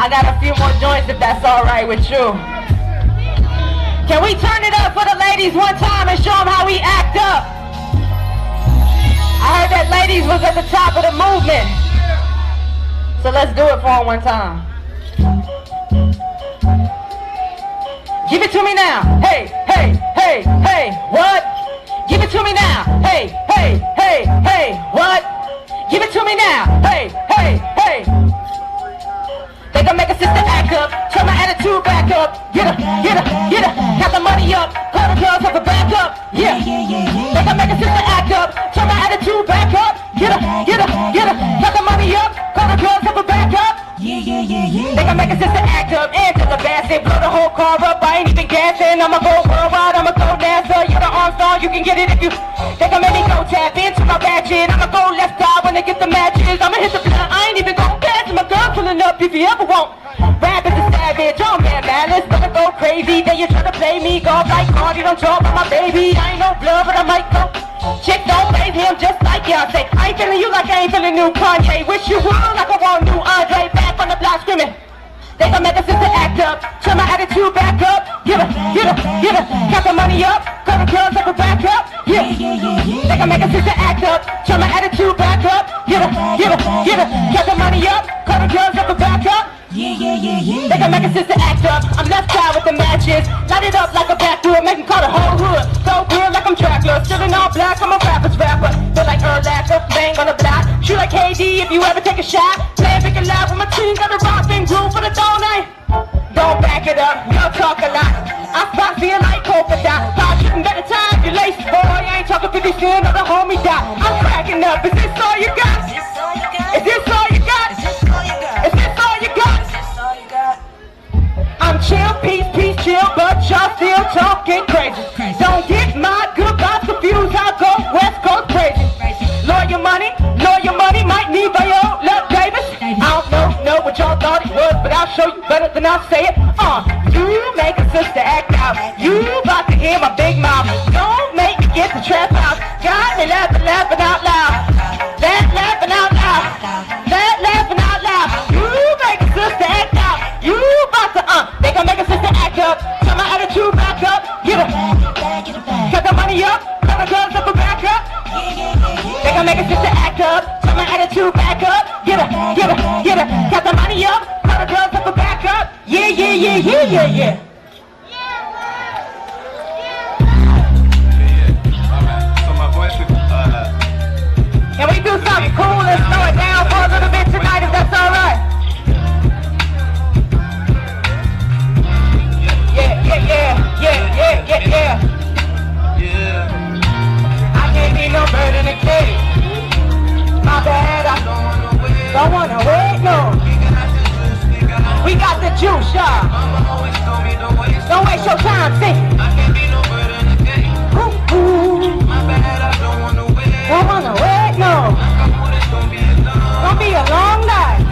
I got a few more joints if that's alright with you. Can we turn it up for the ladies one time and show them how we act up? I heard that ladies was at the top of the movement. So let's do it for them one time. Give it to me now. Hey, hey, hey, hey, what? Give it to me now. Hey, hey, hey, hey, what? Give it to me now. Hey, hey, hey. They gon' make a sister act up. Turn my attitude back up. Get her, get her, get her. Got the money up. Call the girls up a back up. Yeah. They gon' make a sister act up. Turn my attitude back up. Get her, get her, get her. Got the money up. Call the girls up a back up. They gon' make a sister act up. Angela Bassett, blow the whole car up. I ain't even dancing. I'ma go worldwide. I'ma go dancer. You're the Armstrong. You can get it if you. They gon' make me go tap into my ratchet. I'ma go left eye when they get the matches. I'ma hit the blunt. I ain't even gon' dance. My girl pulling up if you ever want. Rap is a savage. Oh man, malice. Gonna go crazy. Then you try to play me. Golf like Cardi. Don't talk about my baby. I ain't no blood, but I might go. Chick don't raise him just like Beyonce. I ain't feeling you like I ain't feeling new Kanye. Wish you would like I want new Andre. Back on the block screaming. They gon' make a sister act up. Turn my attitude back up. Get her, get her, get her. Got the money up. Got the girls up and back up. Yeah. They gon' make a sister act up. Turn my attitude back up. Get her, get her, get her. Got the money up. Got the girls up and back up. They gon' make a sister act up. I'm left side with the matches. Light it up like a backwood. Make 'em call the whole hood. So good like I'm Dracula. Still in all black. I'm a rapper's rapper. Feel like Urlacher. Bang on the block. Shoot like KD if you ever take a shot. Play big and loud with my team. Got a rock and groove for the dawn night. Don't back it up. Y'all talk a lot. I spot feel like polka dot. Pop shooting better time. You lace boy. I ain't talking 50 cent or the homie dot. I'm cracking up. Is this all you got? Is this all you got? Is this all you got? Is this all you got? I'm chill, peace, peace, chill, but y'all still talking crazy. Don't get my good vibes confused. I'll go West Coast crazy. Lawyer money, might need Viola Davis. I don't know what y'all thought it was, but I'll show you better than I'll say it. You make a sister act out. You about to hear my big mouth. Don't make me get the trap house. Got me laughing, laughing out loud. Laughing out loud. Laughing out loud. You make a sister act out. You about to they gon' make a sister act up. Turn my attitude back up. Get her. Got the money up. Got the girls up and back up. They gon' make a sister act up. Turn my attitude back up. Get her, get her, get her. Got the money up. Got the girls up and back up. Yeah, yeah, yeah, yeah, yeah, yeah. Can we do something cool and slow it down for a little bit tonight if that's alright? Yeah. I can't be no bird in a cage. My bad, I don't wanna wait, no. We got the juice, y'all. Don't waste your time, sing. I can't be no bird in a cage. Ooh. My bad, I don't wanna wait, no. Gonna be a long night.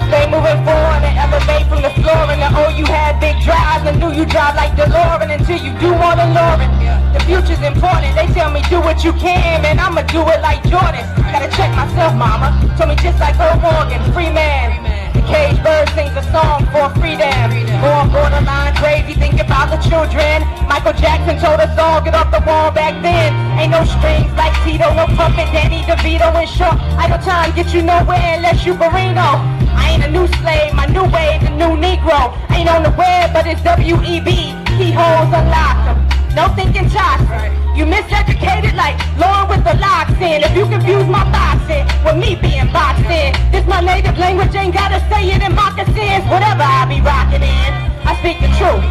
Stay moving forward and elevate from the floor. And oh, you had big drives and knew you drive like DeLorean until you do more than Lauren. The future's important. They tell me do what you can, man. I'ma do it like Jordan. Gotta check myself, mama. Told me just like Earl Morgan, free man. The cage bird sings a song for freedom. More borderline crazy, think about the children. Michael Jackson told us all get off the wall back then. Ain't no strings like Tito, no puppet, Danny DeVito and Shaw. Idle time get you nowhere unless you Barrino. I I ain't a new slave, my new wave, the new Negro. Ain't on the web, but it's W-E-B. Keyholes unlocked them. No thinking toxic. You miseducated like Lauren with the locks in. If you confuse my boxing with me being boxed in, this my native language, ain't gotta say it in moccasins. Whatever I be rocking in, I speak the truth.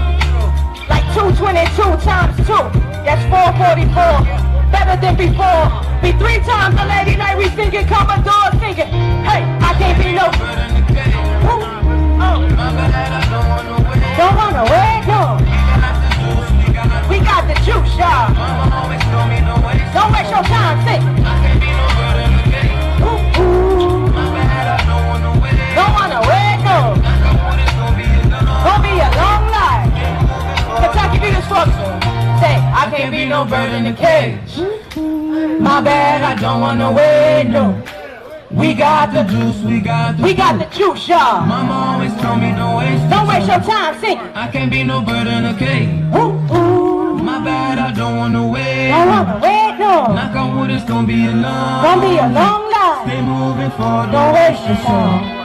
Like 222 times 2, that's 444. Better than before. Be 3 times a lady night, we singing Commodore singing. Hey, I can't be no. Don't wanna wait, no. We got the juice, y'all. Don't waste your time, sing. Ooh, ooh. Don't wanna wait, no. Gonna be a long life. Kentucky Beatles folks say, I can't be no bird in the cage. My bad, I don't wanna wait, no. We got the juice, we got the juice, y'all. Mama always told me don't waste your time, sing. I can't be no bird in a cage. Ooh, ooh. My bad, I don't wanna wait. Don't wanna wait, no. Knock on wood, it's gonna be a long life. Stay moving forward, don't waste your time.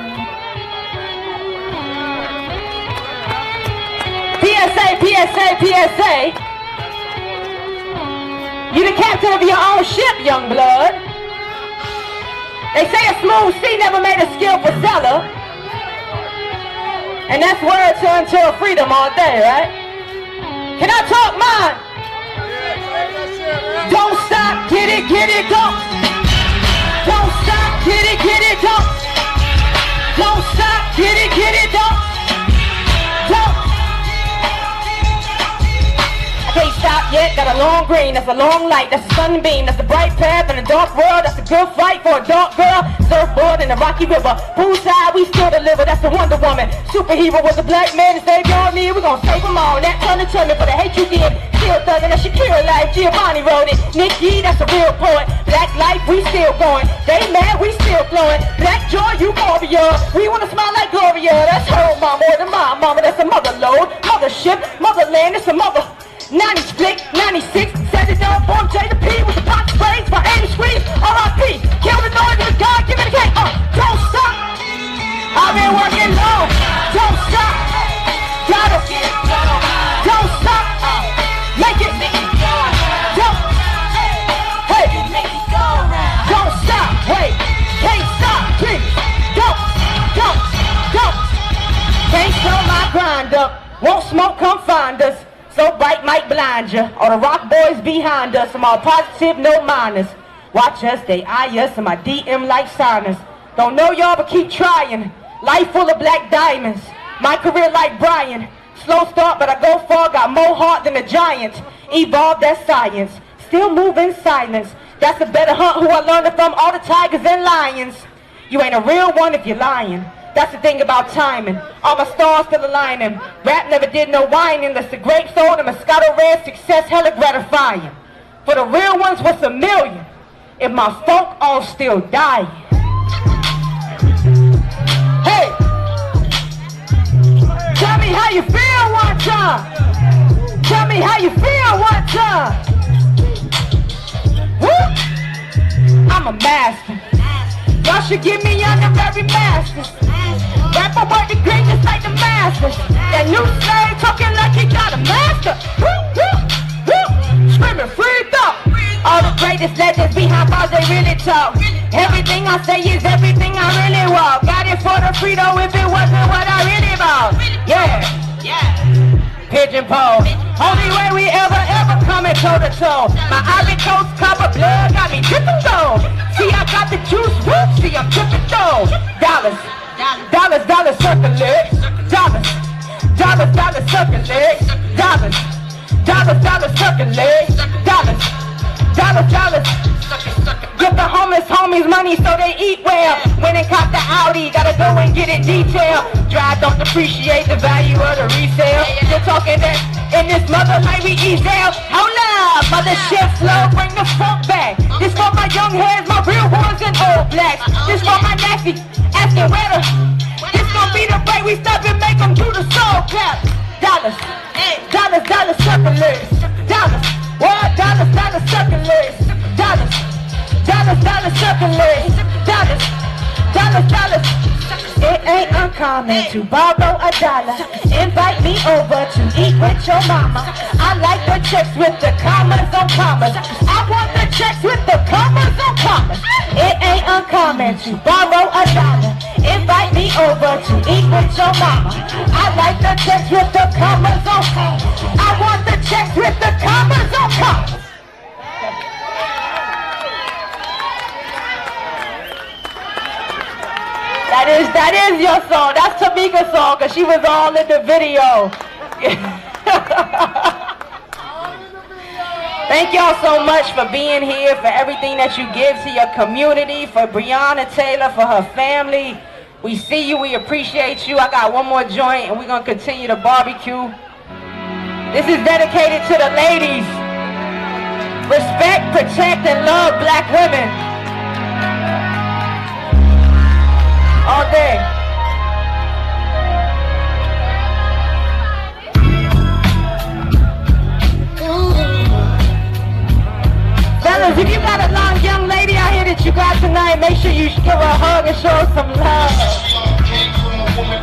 PSA. You the captain of your own ship, young blood. They say a smooth sea never made a skillful sailor. And that's word to until freedom all day, right? Can I talk mine? Don't stop, get it, go. Don't stop, get it, go. Don't stop, get it, don't. Can't stop yet, got a long green, that's a long light, that's a sunbeam, that's a bright path in a dark world, that's a good fight for a dark girl. Surfboard in the rocky river, poolside, we still deliver, that's a Wonder Woman. Superhero was a black man to save your need, we gon' save them all. That turn to me for the hate you did. Still thuggin', that's Shakira life, Giovanni wrote it. Nick G, that's a real poet. Black life, we still going. They mad, we still flowing. Black joy, euphoria. We wanna smile like Gloria. That's her mama, more than my mama, that's a mother load. Mothership, motherland, that's a mother. 90 split, 96, set it down, form J to P with the pot sprays, my 80 screens, R.I.P. Kill the noise with God, give me the cake, don't stop. I've been working long, don't stop. Gotta, don't stop. Make it, don't, hey, don't stop, wait, can't stop, please, don't. Can't slow my grind up, won't smoke, come find us. So bright might blind ya. All the rock boys behind us, some all positive, no minus. Watch us, they eye us, and my DM like signers. Don't know y'all, but keep trying. Life full of black diamonds. My career like Brian. Slow start, but I go far, got more heart than a giant. Evolved, that's science. Still move in silence. That's a better hunt who I learned it from, all the tigers and lions. You ain't a real one if you're lying. That's the thing about timing. All my stars still aligning. Rap never did no whining. Unless the grape sold and Moscato Red, success hella gratifying. For the real ones, what's a million? If my folk all still dying. Hey! Tell me how you feel one time. Tell me how you feel one time. Woo! I'm a master. Y'all should give me honorary masters. Rapper work the great just like the masters. That new slave talking like he got a master. Woo, woo, woo. Screaming free thought. All the greatest legends behind bars, they really talk. Everything I say is everything I really want. Got it for the Frito if it wasn't what I really bought. Yeah. Pigeon pole. Only way we ever coming toe to toe. My Ivory Coast copper blood got me dripping gold. See, I got the juice, whoop. See, I'm dripping gold. Dollars circulate. Dollars circulate. Dollars circulate. Dollars. Give the homies money so they eat well. When they cop the Audi, gotta go and get it detailed. Drive don't appreciate the value of the resale. You're talking that in this mother like we Ezel. Hold up, mothership slow, bring the funk back. This for my young heads, my real ones and old blacks. This for my nasty, asking whether this gon' be the way we stop and make them do the soul clap. Dollars circulate. Dollars, what? Dollars circulate. Dollars circulate. Dollars. It ain't uncommon to borrow $1. Invite me over to eat with your mama. I like the checks with the commas on commas. I want the checks with the commas on commas. It ain't uncommon to borrow $1. Invite me over to eat with your mama. I like the checks with the commas on commas. I want the checks with the commas on commas. That is your song. That's Tamika's song, because she was all in the video. Thank y'all so much for being here, for everything that you give to your community, for Breonna Taylor, for her family. We see you, we appreciate you. I got one more joint and we're going to continue the barbecue. This is dedicated to the ladies. Respect, protect, and love black women. All day. Fellas, if you got a long young lady out here that you got tonight, make sure you give her a hug and show her some love.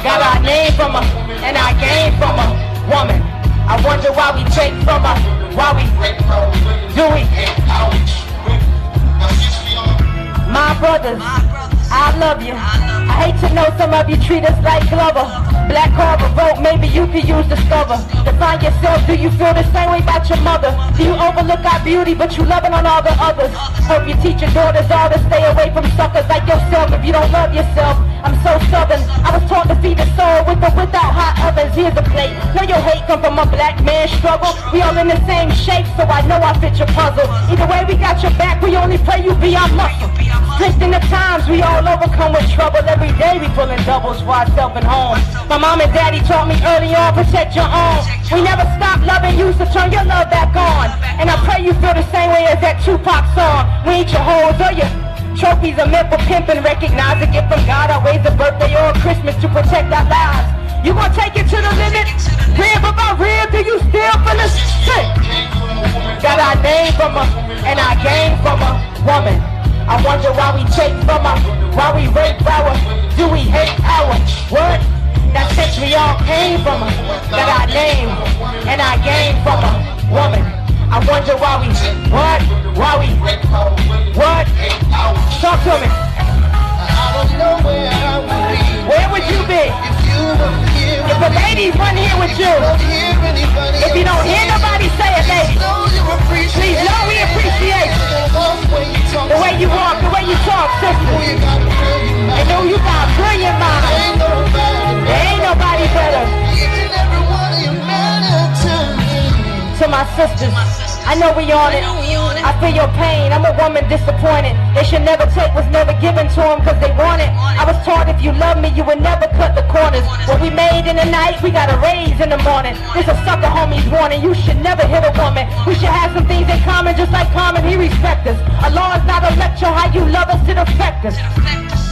Got our name from her and our game from a woman. I wonder why we take from her, why we do we? My brothers, I love you. I hate to know some of you treat us like Glover. Black card revolt, maybe you could use Discover. Define yourself, do you feel the same way about your mother? Do you overlook our beauty, but you loving on all the others? Hope you teach your daughters all to stay away from suckers like yourself if you don't love yourself. I'm so southern, I was taught to feed the soul with or without hot ovens. Here's a plate, know your hate come from a black man's struggle. We all in the same shape, so I know I fit your puzzle. Either way, we got your back, we only pray you be our muscle. Strength in the times, we all overcome with trouble. Every day we pulling doubles for ourselves and home. My mom and daddy taught me early on, protect your own. We never stop loving you, so turn your love back on. And I pray you feel the same way as that Tupac song. We ain't your hoes or your trophies are meant for pimping. Recognize a gift from God, always a birthday or a Christmas to protect our lives. You gonna take it to the limit? Rib about rib, do you still feel the sick? Got our name from her and our game from a woman. I wonder why we take from her, why we rape our, do we hate our, what? That since we all came from her, got our name and our game from a woman. I wonder why we, what? Why we, what? Talk to me. Where would you be if the ladies weren't here with you? If you don't hear nobody say it, ladies, please know we appreciate the way you walk, the way you talk, sisters. I know you got a brilliant mind. There ain't nobody better. To my sisters, I know we on it. I feel your pain, I'm a woman disappointed. They should never take what's never given to them cause they want it. I was taught if you love me, you would never cut the corners. What we made in the night, we gotta raise in the morning. This a sucker homie's warning, you should never hit a woman. We should have some things in common, just like common, he respect us. A law is not a lecture, how you love us, it affect us.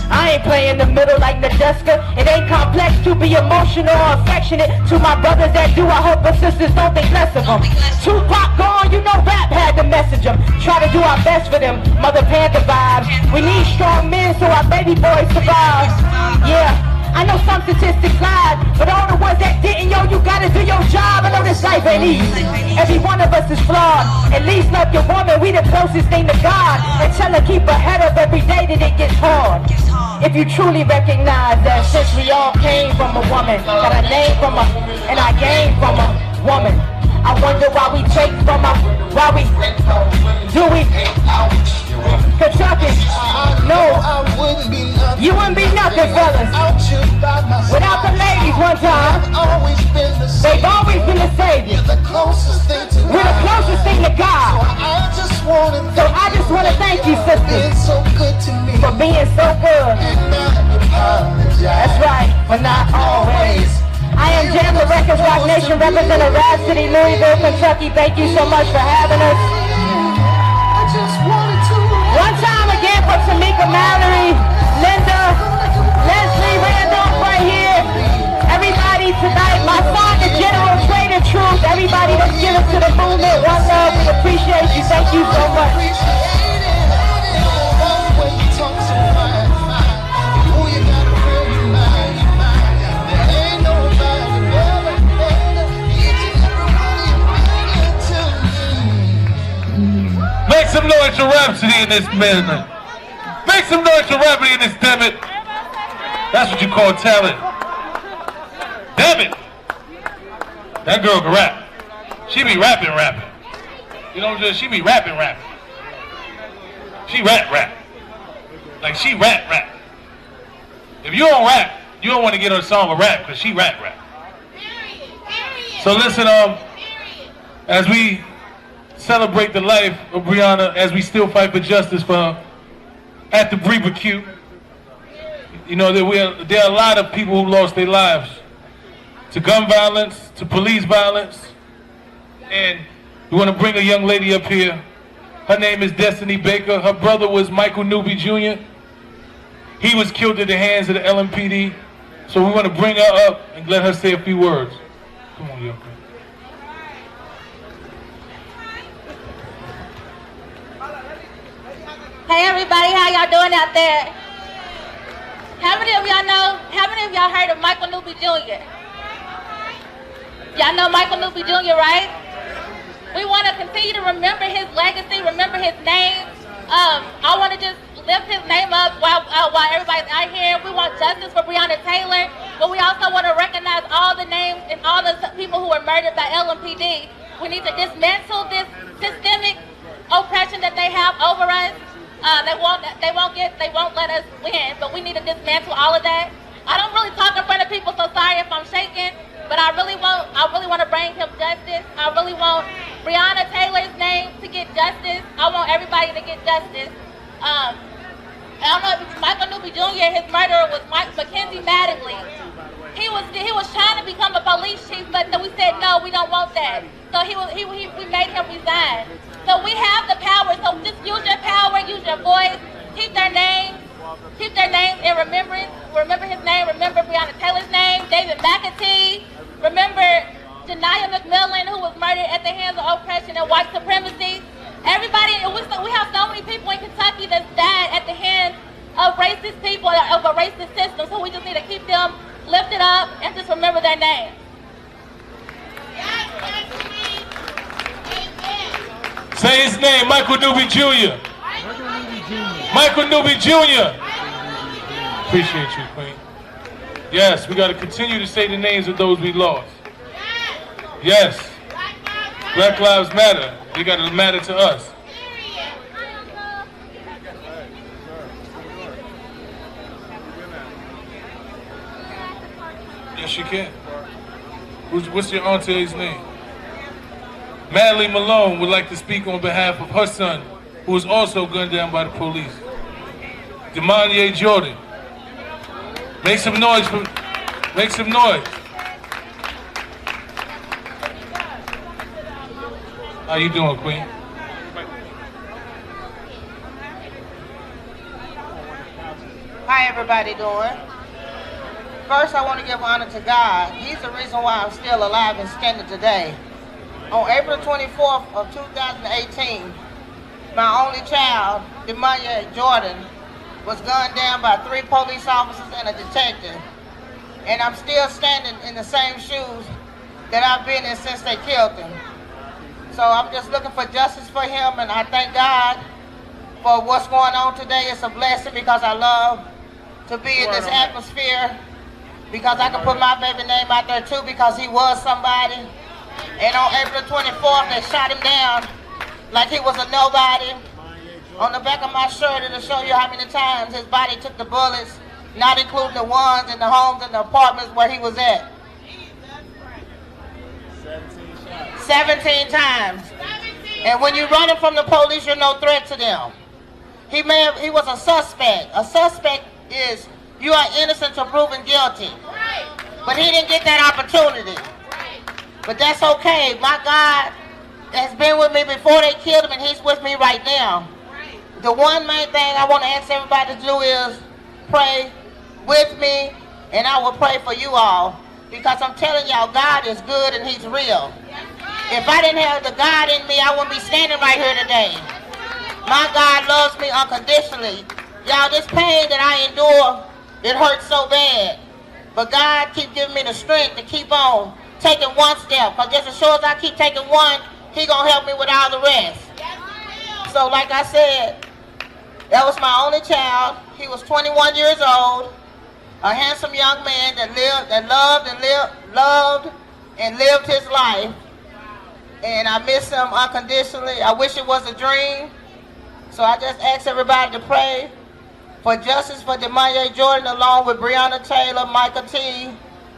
I ain't playing the middle like Nadeska. It ain't complex to be emotional or affectionate. To my brothers that do, I hope the sisters don't think less of them. Tupac gone, you know rap had to message them. Try to do our best for them, Mother Panther vibes. We need strong men so our baby boys survive. Yeah, I know some statistics lied, but all the ones that didn't, yo, you gotta do your job. I know this life ain't easy. Every one of us is flawed. At least love your woman, we the closest thing to God. And tell her keep her head up every day that it gets hard. If you truly recognize that since we all came from a woman, got a name from a, and I came from a woman. I wonder why we take from her, why we, do we? Kentucky, no, you wouldn't be nothing, fellas. Without the ladies one time, they've always been the savior. We're the closest thing to God. So I just want to thank you, sisters, for being so good. That's right, but not always. I am Jamla Records, Rock Nation, representing Rad City, Louisville, Kentucky. Thank you so much for having us. One time again for Tamika Mallory, Linda, Leslie Randolph right here. Everybody tonight, my son, the General Trader Truth. Everybody that's given to the movement, one love. We appreciate you. Thank you so much. diversity in this movement. Make some noise for rapping in this, damn it. That's what you call talent. Damn it. That girl can rap. She be rapping. You know what I'm saying? She be rapping. She rap. Like she rap. If you don't rap, you don't want to get her a song with rap, because she rap. So listen, as we celebrate the life of Breonna, as we still fight for justice for her, at the Breonnacon, you know, there are a lot of people who lost their lives to gun violence, to police violence, and we want to bring a young lady up here. Her name is Destiny Baker. Her brother was Michael Newby Jr. He was killed at the hands of the LMPD. So we want to bring her up and let her say a few words. Come on, young man. Hey everybody, how y'all doing out there? How many of y'all heard of Michael Newby Jr.? Y'all know Michael Newby Jr., right? We want to continue to remember his legacy, remember his name. I want to just lift his name up while everybody's out here. We want justice for Breonna Taylor, but we also want to recognize all the names and all the people who were murdered by LMPD. We need to dismantle this systemic oppression that they have over us. They won't let us win, but we need to dismantle all of that. I don't really talk in front of people, so sorry if I'm shaking, but I really want to bring him justice. I really want Breonna Taylor's name to get justice. I want everybody to get justice. I don't know if it's Michael Newby Jr., his murderer was Mackenzie Mattingly. He was trying to become a police chief, but we said no, we don't want that. So we made him resign. So we have the power. So just use your power, use your voice, keep their names in remembrance. Remember his name. Remember Breonna Taylor's name. David McAtee. Remember Janiyah McMillan, who was murdered at the hands of oppression and white supremacy. Everybody, we have so many people in Kentucky that died at the hands of racist people, of a racist system. So we just need to keep them lifted up and just remember their name. Say his name, Michael Newby Jr. Michael Newby Jr. Appreciate you, Queen. Yes, we got to continue to say the names of those we lost. Yes. Black Lives Matter. They got to matter to us. Yes, you can. What's your auntie's name? Madeline Malone would like to speak on behalf of her son, who was also gunned down by the police. Demanye Jordan. Make some noise. Make some noise. How you doing, Queen? How everybody doing? First, I want to give honor to God. He's the reason why I'm still alive and standing today. On April 24th of 2018, my only child, Demanye Jordan, was gunned down by 3 police officers and a detective. And I'm still standing in the same shoes that I've been in since they killed him. So I'm just looking for justice for him, and I thank God for what's going on today. It's a blessing because I love to be in this atmosphere, because I can put my baby name out there too, because he was somebody. And on April 24th, they shot him down like he was a nobody. On the back of my shirt, it'll show you how many times his body took the bullets, not including the ones in the homes and the apartments where he was at. 17 times. And when you're running from the police, you're no threat to them. He was a suspect. A suspect is you are innocent until proven guilty. But he didn't get that opportunity. But that's okay. My God has been with me before they killed him, and he's with me right now. The one main thing I want to ask everybody to do is pray with me, and I will pray for you all. Because I'm telling y'all, God is good and he's real. If I didn't have the God in me, I wouldn't be standing right here today. My God loves me unconditionally. Y'all, this pain that I endure, it hurts so bad. But God keep giving me the strength to keep on taking one step. Because just as sure as I keep taking one, he going to help me with all the rest. So like I said, That was my only child. He was 21 years old, a handsome young man that loved and lived his life. And I miss him unconditionally. I wish it was a dream. So I just ask everybody to pray for justice for Demaya Jordan, along with Breonna Taylor, Michael T.,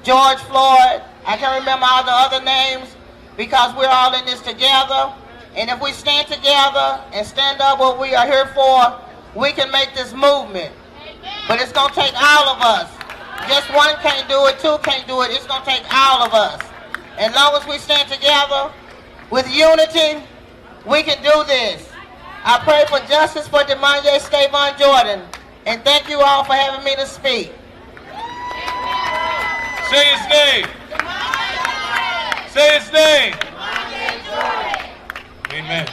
George Floyd. I can't remember all the other names because we're all in this together. And if we stand together and stand up what we are here for, we can make this movement. But it's going to take all of us. Just one can't do it, two can't do it. It's going to take all of us. As long as we stand together with unity, we can do this. I pray for justice for Demaya Stavon Jordan. And thank you all for having me to speak. Say his name. Say his name. Amen.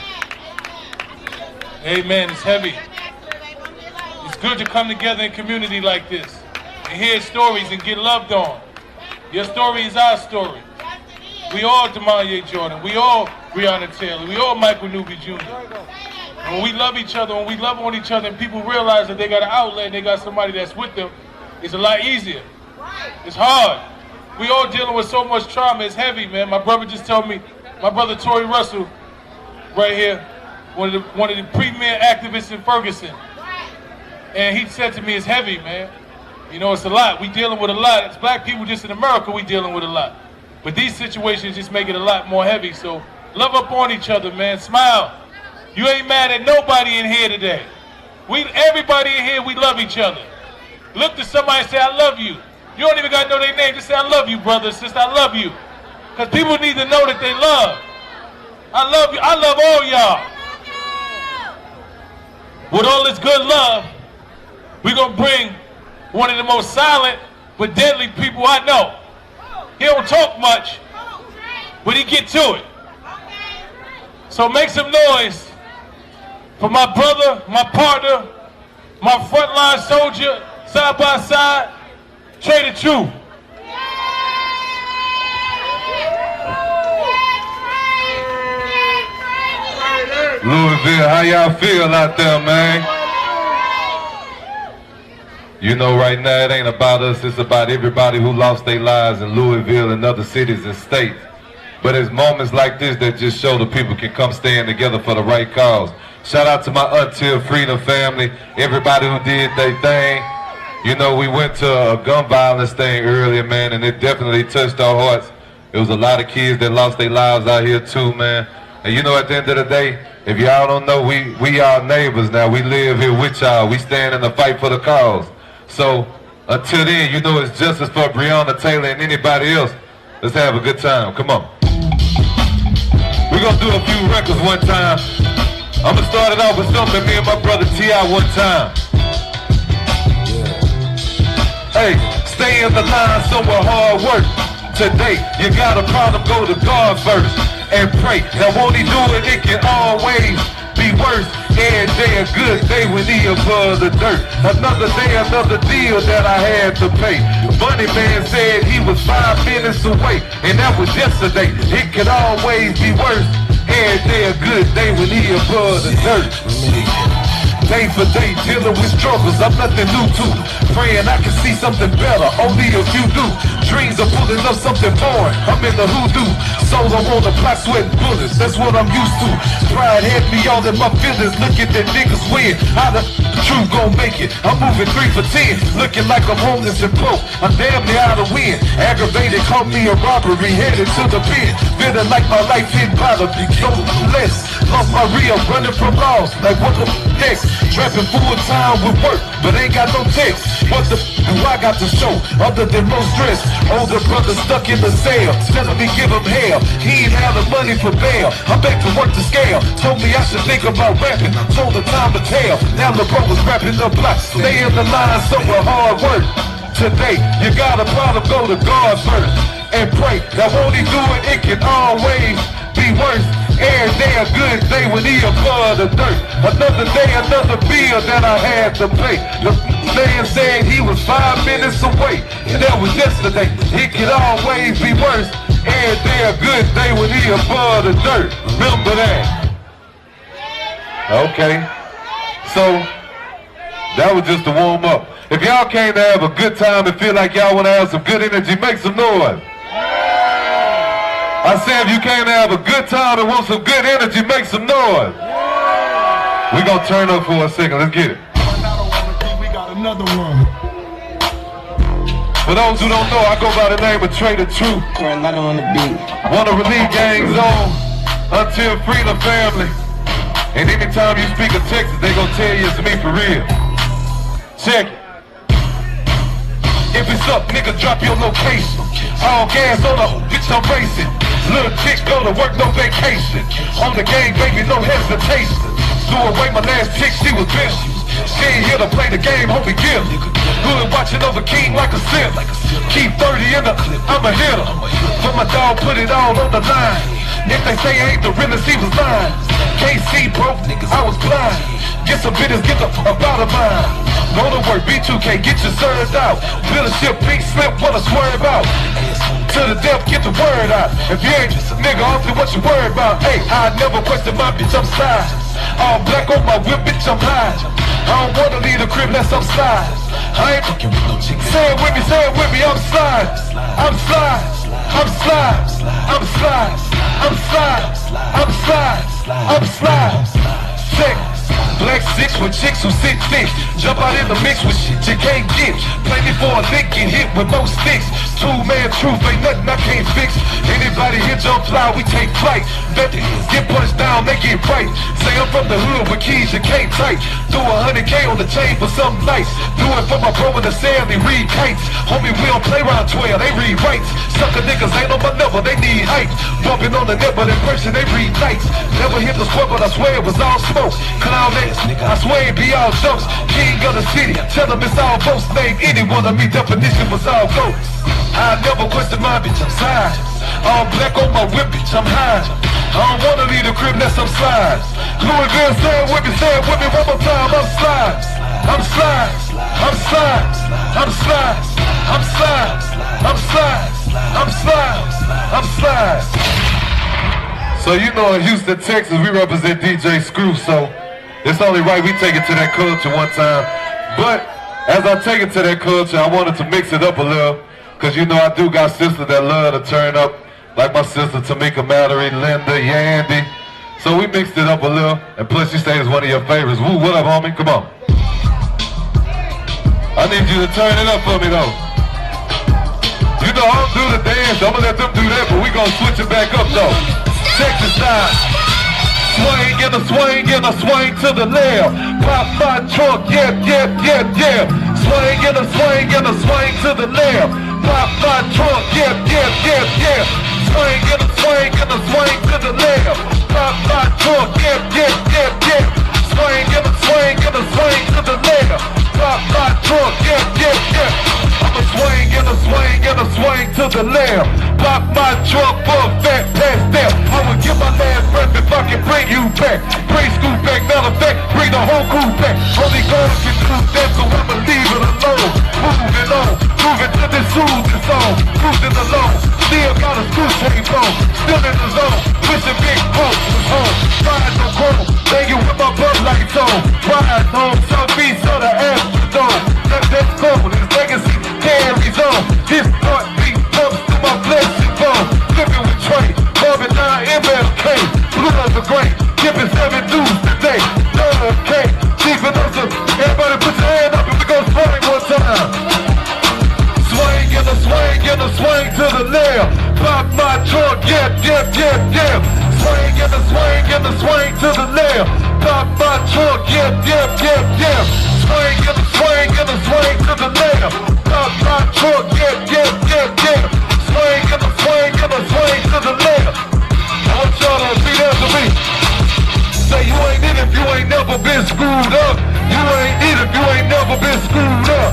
Amen. It's heavy. It's good to come together in community like this and hear stories and get loved on. Your story is our story. We all Demaya Jordan. We all Breonna Taylor. We all Michael Newby Jr. And when we love each other, when we love on each other and people realize that they got an outlet and they got somebody that's with them, it's a lot easier. It's hard. We all dealing with so much trauma. It's heavy, man. My brother just told me, my brother Tory Russell, right here, one of the premier activists in Ferguson. And he said to me, it's heavy, man. You know, it's a lot. We dealing with a lot. It's black people just in America, we dealing with a lot. But these situations just make it a lot more heavy. So love up on each other, man. Smile. You ain't mad at nobody in here today. Everybody in here, we love each other. Look to somebody and say, I love you. You don't even got to know their name. Just say, I love you, brother, sister. I love you. Because people need to know that they love. I love you. I love all y'all. With all this good love, we're going to bring one of the most silent but deadly people I know. He don't talk much, but he get to it. So make some noise for my brother, my partner, my frontline soldier, side by side, Trader Truth. Louisville, how y'all feel out there, man? You know, right now it ain't about us, it's about everybody who lost their lives in Louisville and other cities and states. But it's moments like this that just show the people can come stand together for the right cause. Shout out to my Until Freedom family, everybody who did their thing. You know, we went to a gun violence thing earlier, man, and it definitely touched our hearts. There was a lot of kids that lost their lives out here too, man. And you know, at the end of the day, if y'all don't know, we our neighbors now. We live here with y'all. We stand in the fight for the cause. So until then, you know, it's justice for Breonna Taylor and anybody else. Let's have a good time. Come on. We're going to do a few records one time. I'm going to start it off with something me and my brother T.I. one time. Hey, stay in the line, somewhere hard work. Today, you got a problem, go to God first and pray. Now won't he do it? It can always be worse. Every day a good day when he above the dirt. Another day, another deal that I had to pay. Money Man said he was 5 minutes away, and that was yesterday. It could always be worse. Every day a good day when he above the dirt. Day for day, dealing with struggles, I'm nothing new to. Praying I can see something better, only if you do. Dreams are pulling up something foreign, I'm in the hoodoo. Soul I want to apply sweat and bullets, that's what I'm used to. Pride had me all in my feelings, look at that niggas win. How the truth gon' make it? I'm moving 3 for 10, looking like I'm homeless and broke. I'm damn near out of win. Aggravated, caught me a robbery, headed to the pen. Feeling like my life hit by the big less. Lost my real, running from laws, like what the next? Trapping full time with work, but ain't got no text. What the do I got to show, other than no stress? Older brother stuck in the cell, telling me give him hell. He ain't have the money for bail, I'm back to work to scale. Told me I should think about rapping, told the time to tell. Now the bro was rapping the block, stay in the line, somewhere hard work. Today, you got a problem, go to God first and pray. Now won't he do it? It can always be worse. Every day a good day when he above the dirt. Another day, another bill that I had to pay. The man said he was 5 minutes away, and that was yesterday. It could always be worse. Every day a good day when he above the dirt. Remember that. Okay. So That was just a warm up. If y'all came to have a good time and feel like y'all want to have some good energy, make some noise. I said if you came to have a good time and want some good energy, make some noise. We're going to turn up for a second. Let's get it. We got another one. For those who don't know, I go by the name of Trader Truth. Breonnacon on the beat. One of Relief Gang's own Until Freedom family. And anytime you speak of Texas, they gon' tell you it's me for real. Check it. If it's up, nigga, drop your location. All gas on the bitch, I'm racing. Little chicks go to work, no vacation. On the game, baby, no hesitation. Threw away my last chick, she was vicious. She ain't here to play the game, hope it give. Good watching over King like a sip. Keep 30 in the, I'm a hitter. For my dog, put it all on the line. If they say I ain't the realest, he was lying. Can't see, bro, I was blind. Get some business, get the about of mine. Go to work, B2K, get your served out. Build a ship, pink slip, wanna swerve out. To the death, get the word out. If you ain't, nigga, honestly, what you worried about? Hey, I never question my bitch, I'm slide. All black on my whip, bitch, I'm high. I don't wanna leave the crib unless I'm slide. I ain't fucking with no chicks. Say it with me, I'm slide. I'm slide. I'm slide. I'm slide. I'm slide. I'm slide. I'm slide. Check. Black six with chicks who sit thick. Jump out in the mix with shit you can't get. Play me for a lick, get hit with no sticks. Two-man truth, ain't nothing I can't fix. Anybody here jump fly, we take flight. Get punched down, they get right. Say I'm from the hood with keys you can't tight. Do 100K on the chain for something nice. Do it for my bro in the sand, they read kites. Homie, we don't play round 12, they read rights. Sucker niggas ain't on my level, they need height. Bumping on the net, but in person they read nights. Never hit the square, but I swear it was all smoke. Clown ass, I swear it be all jokes. King of the city, tell them it's all boats. Name any one of me, definition was all goats. I never question my bitch, I'm slide. All black on my whip, bitch, I'm high. I don't wanna leave the crib unless I'm slide. Louis Vuitton, say it with me one more time. I'm slide. I'm slide. I'm slide. I'm slide. I'm slide. I'm slide. I'm slide. I'm slide. So you know in Houston, Texas, we represent DJ Screw, so it's only right we take it to that culture one time. But as I take it to that culture, I wanted to mix it up a little. Cause you know I do got sisters that love to turn up. Like my sister Tamika Mallory, Linda, Yandy. So we mixed it up a little. And plus she stays one of your favorites. Woo, what up, homie? Come on. I need you to turn it up for me though. You know I don't do the dance, I'm gonna let them do that, but we gonna switch it back up though. Texas style. Swing and a swing and a swing to the left. Pop my trunk, yeah, yeah, yeah, yeah. Swing and a swing and a swing to the left. Pop my trunk, yeah, yeah, yeah, yeah. Swing and a swing and a swing to the left. Pop my trunk, yeah, yeah, yeah, yeah. Swing and a swing and a swing to the left. Pop my trunk, yeah, yeah, yeah. I'ma swing and a swing and a swing to the left. Pop my trunk for a fat pass step. I would give my last breath if I can bring you back. Bring school back, matter of fact, bring the whole crew back. Only God can do that, so I'ma leave it alone. Moving on, moving to this soothing song. Cruising alone, still got a screw tape on. Still in the zone, wishing big hope was home. Riding no chrome, hanging with my bug lights on. Riding home, Southeast of the Astrodome. That's cold, his legacy carries on. His heartbeat pumps to my flesh and bone. Living with Trey, Marvin 9, MLK. Blue as a grain, giving 7 dudes today. Love K, Chief and us. Everybody put your hand up and we gon' swing one time. Swing and a swing and a swing to the left. Pop my trunk, yeah, yeah, yeah, yeah. Swing and a swing and a swing to the left. Pop my trunk, yeah, yeah, yeah, yeah. Swing and a swing and a swing to the left. Pop my trunk, yeah, yeah, yeah, yeah. Swing and a swing and a swing to the left. I want y'all to be there for me. Say you ain't it if you ain't never been screwed up. You ain't it if you ain't never been screwed up.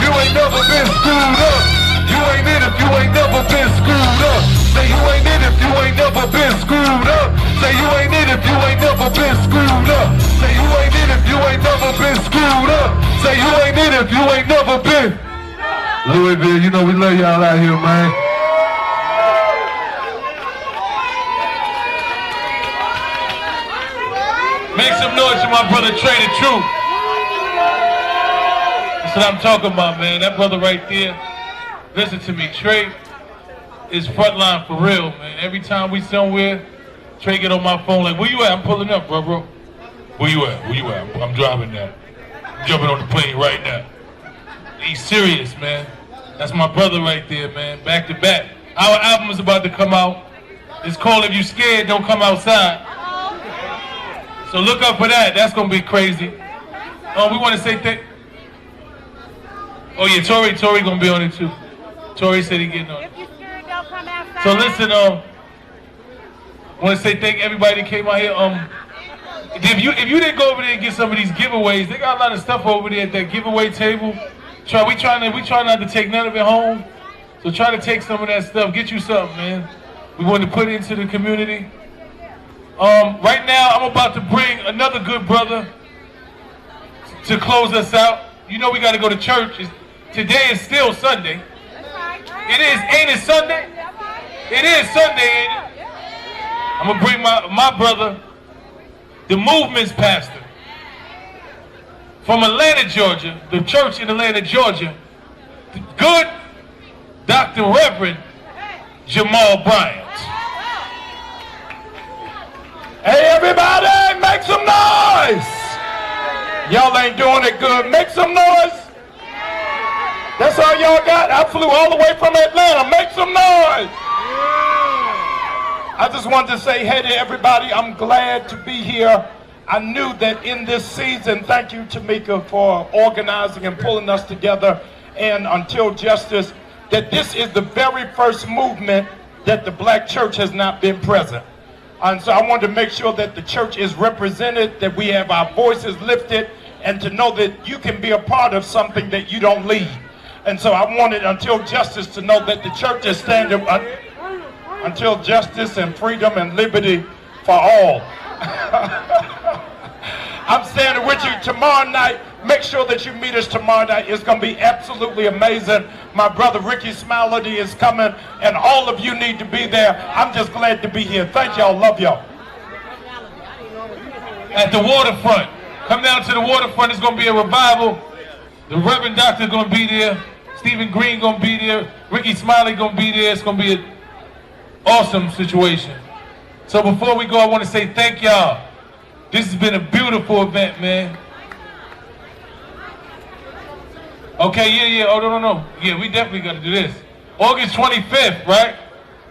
You ain't never been screwed up. You ain't it if you ain't never been screwed up. Say you ain't it if you ain't never been screwed up. Say you ain't it if you ain't never been screwed up. Say you ain't it if you ain't never been screwed up. Say you ain't it if you ain't never been. Louisville, you know we love y'all out here, man. Make some noise for my brother Trader Truth. That's what I'm talking about, man. That brother right there, listen to me, Trey is frontline for real, man. Every time we somewhere, Trey get on my phone like, where you at? I'm pulling up, bro. Where you at? Where you at? I'm driving now. I'm jumping on the plane right now. He's serious, man. That's my brother right there, man. Back to back. Our album is about to come out. It's called If You Scared, Don't Come Outside. So look up for that. That's going to be crazy. We want to say thank... Oh, yeah, Tori going to be on it, too. Tori said he getting on it. So listen, I want to say thank everybody that came out here. If you didn't go over there and get some of these giveaways, they got a lot of stuff over there at that giveaway table. We try not to take none of it home. So try to take some of that stuff. Get you something, man. We want to put it into the community. Right now, I'm about to bring another good brother to close us out. You know we got to go to church. Today is still Sunday. It is, ain't it Sunday? It is Sunday, ain't it? I'm going to bring my brother, the Movement's pastor, from Atlanta, Georgia, the church in Atlanta, Georgia, the good Dr. Reverend Jamal Bryant. Hey, everybody, make some noise. Y'all ain't doing it good. Make some noise. That's all y'all got? I flew all the way from Atlanta. Make some noise. I just wanted to say hey to everybody. I'm glad to be here. I knew that in this season, thank you, Tamika, for organizing and pulling us together, and Until Justice, that this is the very first movement that the black church has not been present. And so I wanted to make sure that the church is represented, that we have our voices lifted, and to know that you can be a part of something that you don't lead. And so I wanted Until Justice to know that the church is standing until justice and freedom and liberty for all. I'm standing with you tomorrow night. Make sure that you meet us tomorrow night. It's going to be absolutely amazing. My brother Ricky Smilody is coming, and all of you need to be there. I'm just glad to be here. Thank y'all. Love y'all. At the waterfront. Come down to the waterfront. It's going to be a revival. The Reverend Doctor is going to be there. Stephen Green going to be there. Ricky Smiley going to be there. It's going to be an awesome situation. So before we go, I want to say thank y'all. This has been a beautiful event, man. Okay, yeah. Oh, no. Yeah, we definitely got to do this. August 25th, right?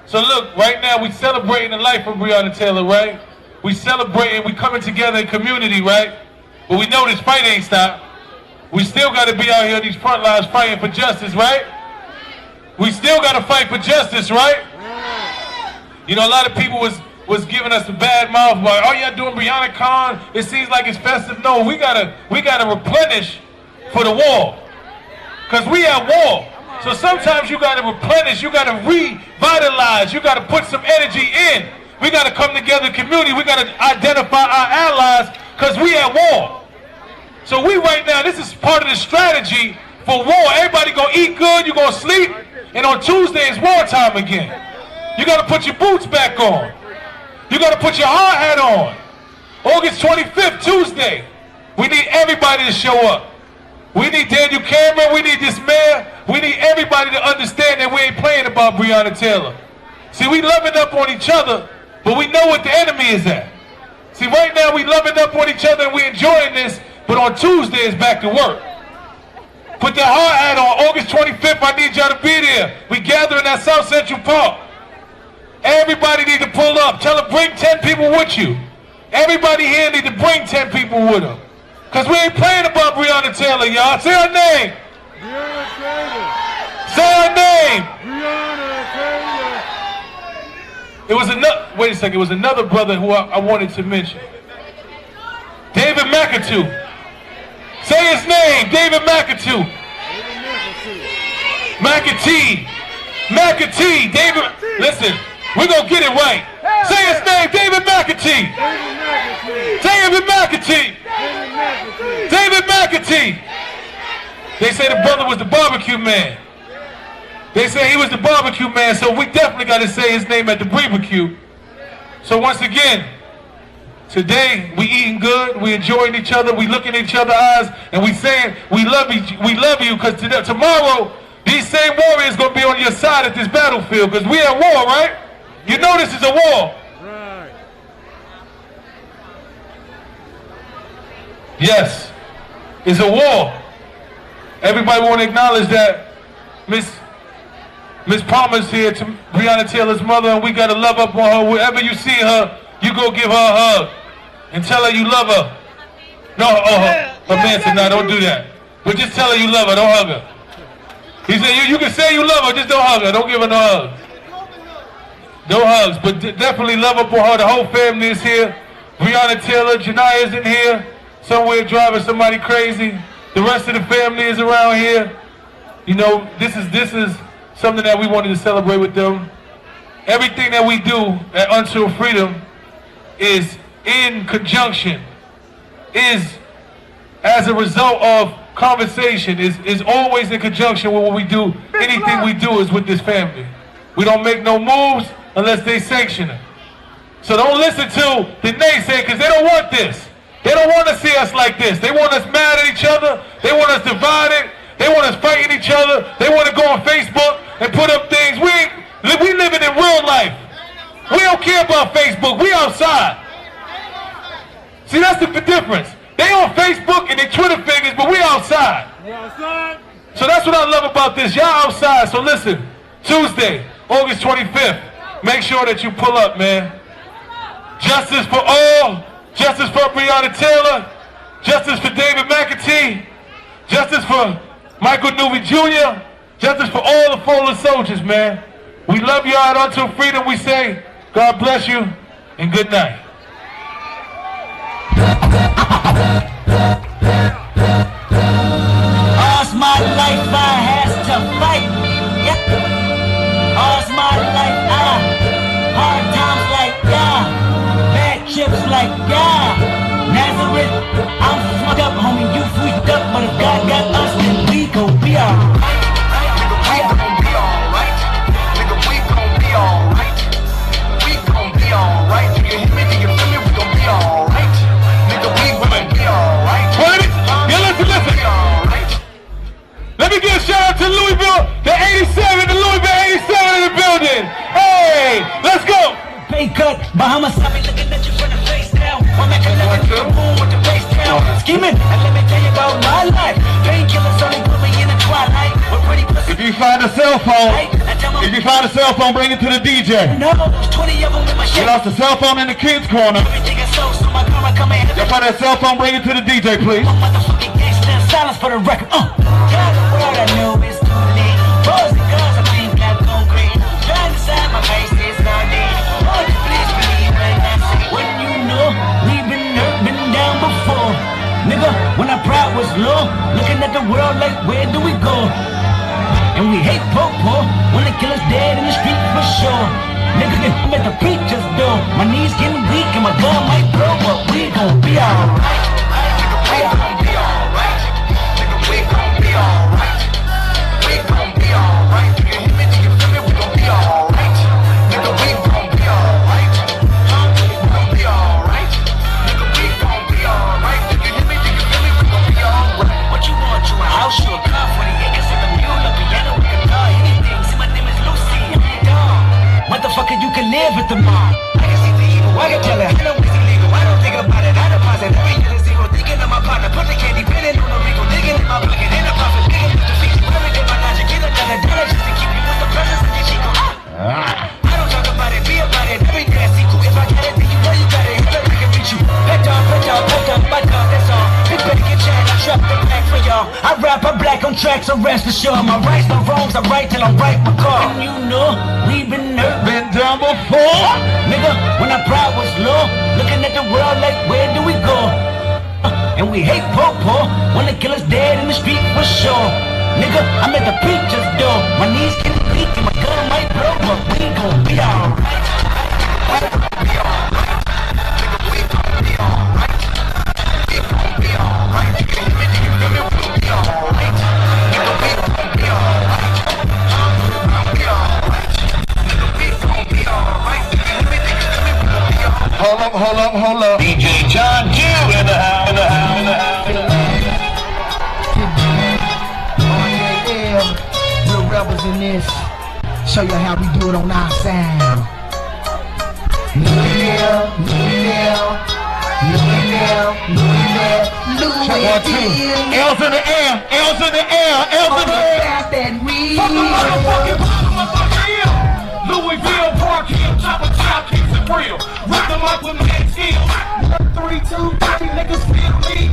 So look, right now we celebrating the life of Breonna Taylor, right? We celebrating, we coming together in community, right? But we know this fight ain't stopped. We still got to be out here on these front lines fighting for justice, right? We still got to fight for justice, right? You know, a lot of people was giving us a bad mouth, like, oh, y'all doing Breonnacon? It seems like it's festive. No, we gotta replenish for the war, cause we at war. So sometimes you gotta replenish, you gotta revitalize, you gotta put some energy in. We gotta come together in community. We gotta identify our allies, cause we at war. So we right now, this is part of the strategy for war. Everybody gonna eat good, you gonna sleep, and on Tuesday it's wartime again. You gotta put your boots back on. You gotta put your hard hat on. August 25th, Tuesday. We need everybody to show up. We need Daniel Cameron, we need this mayor, we need everybody to understand that we ain't playing about Breonna Taylor. See, we loving up on each other, but we know what the enemy is at. See, right now we loving up on each other and we enjoying this, but on Tuesday it's back to work. Put that hard hat on. August 25th, I need y'all to be there. We gathering at South Central Park. Everybody need to pull up. Tell them bring 10 people with you. Everybody here need to bring 10 people with them. Because we ain't playing about Breonna Taylor, y'all. Say her name. Breonna Taylor. Say her name. Breonna Taylor. It was another, wait a second, it was another brother who I wanted to mention. David McAtoo. Say his name, David McAtoo. McAtee, David, listen, we're going to get it right. Say his name, David McAtee. David McAtee. David McAtee. They say the brother was the barbecue man. They say he was the barbecue man, so we definitely got to say his name at the barbecue. So once again, Today, we eating good, we enjoying each other, we looking at each other's eyes, and we saying we love you, because tomorrow, these same warriors gonna be on your side at this battlefield, because we at war, right? You know this is a war. Right. Yes, it's a war. Everybody want to acknowledge that Miss Palmer's here, to Breonna Taylor's mother, and we gotta love up on her. Wherever you see her, you go give her a hug and tell her you love her. No, her man said, no, don't do that. But just tell her you love her, don't hug her. He said, you can say you love her, just don't hug her. Don't give her no hugs. No hugs, but definitely love up on her. The whole family is here. Breonna Taylor, Jania's in here, somewhere driving somebody crazy. The rest of the family is around here. You know, this is something that we wanted to celebrate with them. Everything that we do at Until Freedom is in conjunction, is as a result of conversation, is always in conjunction with what we do. Anything we do is with this family. We don't make no moves unless they sanction it. So don't listen to the naysayers, because they don't want this. They don't want to see us like this. They want us mad at each other. They want us divided. They want us fighting each other. They want to go on Facebook and put up things. We living in real life. We don't care about Facebook. We outside. See, that's the difference. They on Facebook and they Twitter figures, but we outside. So that's what I love about this. Y'all outside. So listen, Tuesday, August 25th, make sure that you pull up, man. Justice for all. Justice for Breonna Taylor. Justice for David McAtee. Justice for Michael Newby Jr. Justice for all the fallen soldiers, man. We love y'all at Until Freedom. We say, God bless you and good night. All's my life I has to fight. Yep. All's my life hard times like bad trips like Nazareth. I'm fucked up, homie. You freaked up, but if God got us, then we gon' be alright. We gon' be alright. Nigga, we gon' be alright. We gon' be alright. Do you hear me? Do you feel me? We gon' be alright. Nigga, we gon' be alright. Listen. Let me give a shout out to Louisville, the 87, the Louisville 87 in the building. Hey, let's go. Pay cut, Bahamas, I be looking at you from the face down. I'm at the boom with the bass down. Scheming, and let me tell you about my life. Painkillers only put me in the twilight. We're pretty pussy. If you find a cell phone, bring it to the DJ. No, 20 of them in my shit. You lost a cell phone in the kids' corner. Everything is so my karma come in. You find that cell phone, bring it to the DJ, please. Motherfucking gangster, silence for the record. Tell the world I know it's too late. Boys and girls, I think I've gone great. Trying to decide my face is not dead. Oh, please believe when I say what you know. We've been hurt, been down before. Nigga, when our pride was low, looking at the world like, where do we go? And we hate po-po when the killer's dead in the street for sure. Nigga, I'm at the preacher's door. My knees getting weak and my gun might blow, but we gon' be alright. We gon' be alright. Nigga, we gon' be alright. We gon' be alright. Do you hear me? Do you feel me? We gon' be alright. Nigga, we gon' be alright. We gon' be alright. Nigga, we gon' be alright. Do you hear me? Do you feel me? We gon' be alright. What you want? You a house? You a car? 40 acres of a mule, a piano, a guitar, anything. See, my name is Lucy. I'm your dog. Motherfucker, you can live with the mob. I can see the evil. I can tell it. I know it's illegal. I don't think about it. I deposit every year to zero. Thinking of my partner. Put the candy pinning on the Rico. Digging in my pocket. In a profit. Digging with the feet. Every day my logic. Get another dollar just to keep you with the presence of your Chico. I don't talk about it. Be about it. Every day I see cool. If I got it, then you know you got it. Hit I can reach you. Pet dog, my dog. That's all. Big better get chat. I drop the back for y'all. I rap. I'm black on tracks. So rest assured. My rights, my wrongs. I write till I write my car. And you know we've been hurt. Been down before. Nigga, when our pride was low, looking at the world like, where do we go? And we hate po-po when the killer's dead in the street for sure. Nigga, I'm at the preacher's door. My knees getting weak and my gun might blow, but we gon' be alright. We gon' be alright. Nigga, we gon' be alright. We gon' be alright. Do you hear me? Do you feel me? We gon' be alright. Nigga, we gon' be alright. We gon' be alright. Nigga, we gon' be alright. Do you hear me? Do you feel me? We gon' be alright. Hold up. DJ imagine this. Show you how we do it on our sound. Check 1, 2. L's in the air, L's in the air, L's in the air. Fuck the motherfucking bottom of my heel. Louisville, Park Hill, top of top, keeps it real. Rip them up with mad skills. 3, 2, 3, niggas feel me.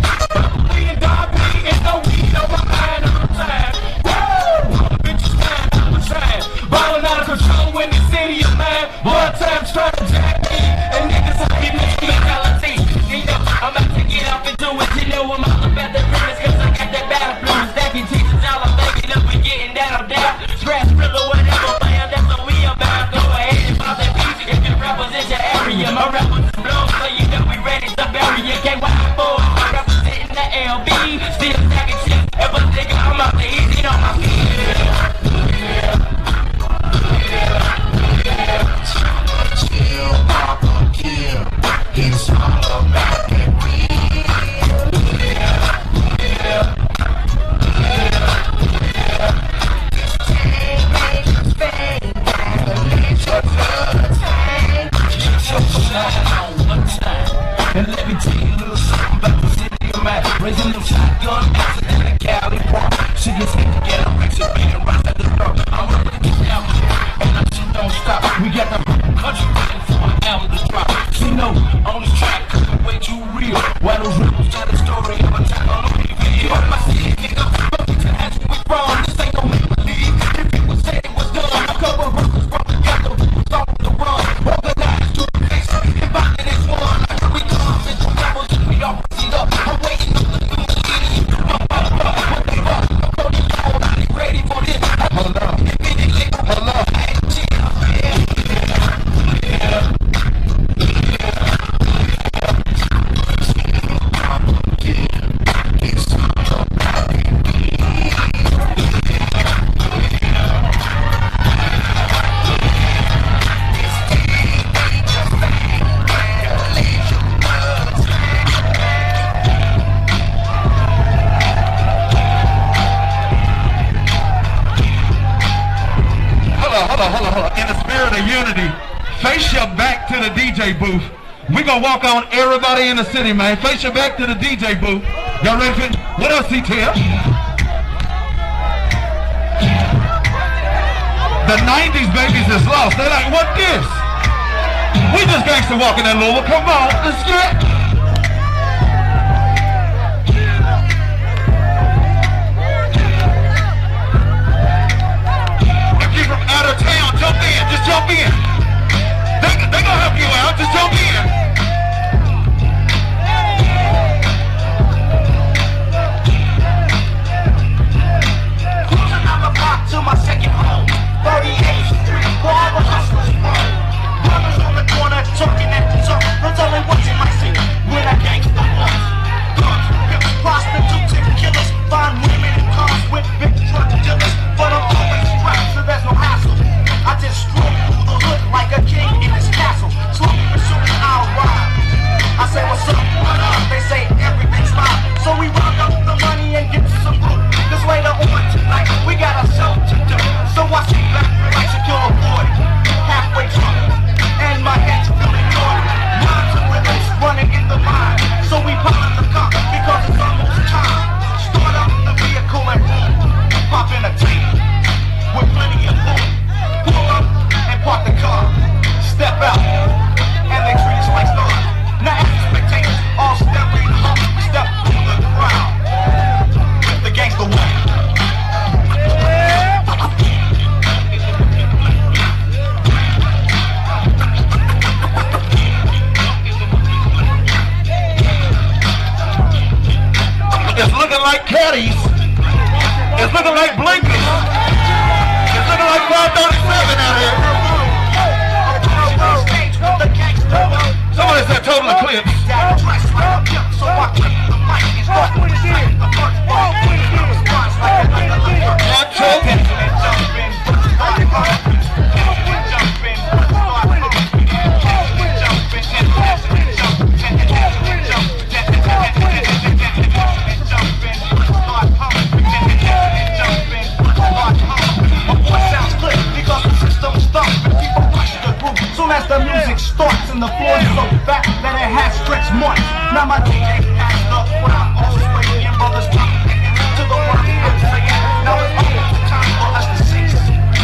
Me and Don B, and no weed over mine all the time. Woo! Bitches mine all the time. Ballin' out of control in the city of mine. One time trying to jack me, and niggas out here making mentality. You know, I'm about to get off into it. You know I'm all about the risk, cause I got that battle blues. Stacking teachers, all I'm thinking of we getting down, down. Scratch, thriller, whatever, man, that's what we about. Go ahead and pop that beat if you represent your area. My rappers is blown, so you know we ready to bury you. KY boys, I'm representing the LB. Still stacking shit, ever nigga, I'm out the easy on my feet. Chill, pop or kill. It's all about that real. And let me tell you a little something about the city of mine. Raising them shotgun accident in Cali Park. She gets hit to get a rich and right at the door. I'm ready to get down and that shit don't stop. We got the country waiting for an album to drop. She know on this track, cause it's way too real. Why those ripples tell the story of a time on the video. My city, nigga, fuck it to ask we wrong. This ain't no make-believe. If people say it was done, a couple of workers from the ghetto, start the run. Organized to the face, invited this one. We come into levels and we all proceed up. I'm waiting on the new city. What they fuck? I'm going to go, I'm ready for this. Hold up. Hold up. Hold on. In the spirit of unity, face your back to the DJ booth. We gonna walk on everybody in the city, man. Face your back to the DJ booth. Y'all ready for it? What else he tell? The 90s babies is lost. They're like, what this? We just gangsta walking that Louisville. Come on, let's get it. Out of town, jump in, just jump in. They gonna help you out, just jump in. Cruising down the block to my second home, 38th Street, where all the hustlers roam. Brothers on the corner, talking at the top. No telling what you might see when a gangster walks. Guns, pimps, prostitutes, and killers. Find women in cars with big truck dealers. But I'm always strapped, so there's no hassle. I just stroll through the hood like a king in his castle. Slowly pursuing our ride. I say, what's up? What up? They say everything's fine. So we round up the money and get some room. Cause later on tonight, we got a show to do. So I sit back, relax, and kill a boy. Halfway drunk, and my head's feeling naughty. Mind to release, running in the line. So we pop in the car because it's almost time. Start up the vehicle and boom. Pop in a tank with plenty of food. Pull up and park the car. Step out, and they treat us like stars. Now expectations all step in the hump. We step through the crowd with the gangster way. It's looking like caddies. It's looking like blinkers. It's looking like 537 out here. Somebody said total eclipse. Not choking. What's Now my DJ has the crowd all swaying, brothers rocking to the work I'm saying. Now it's all time for us to see.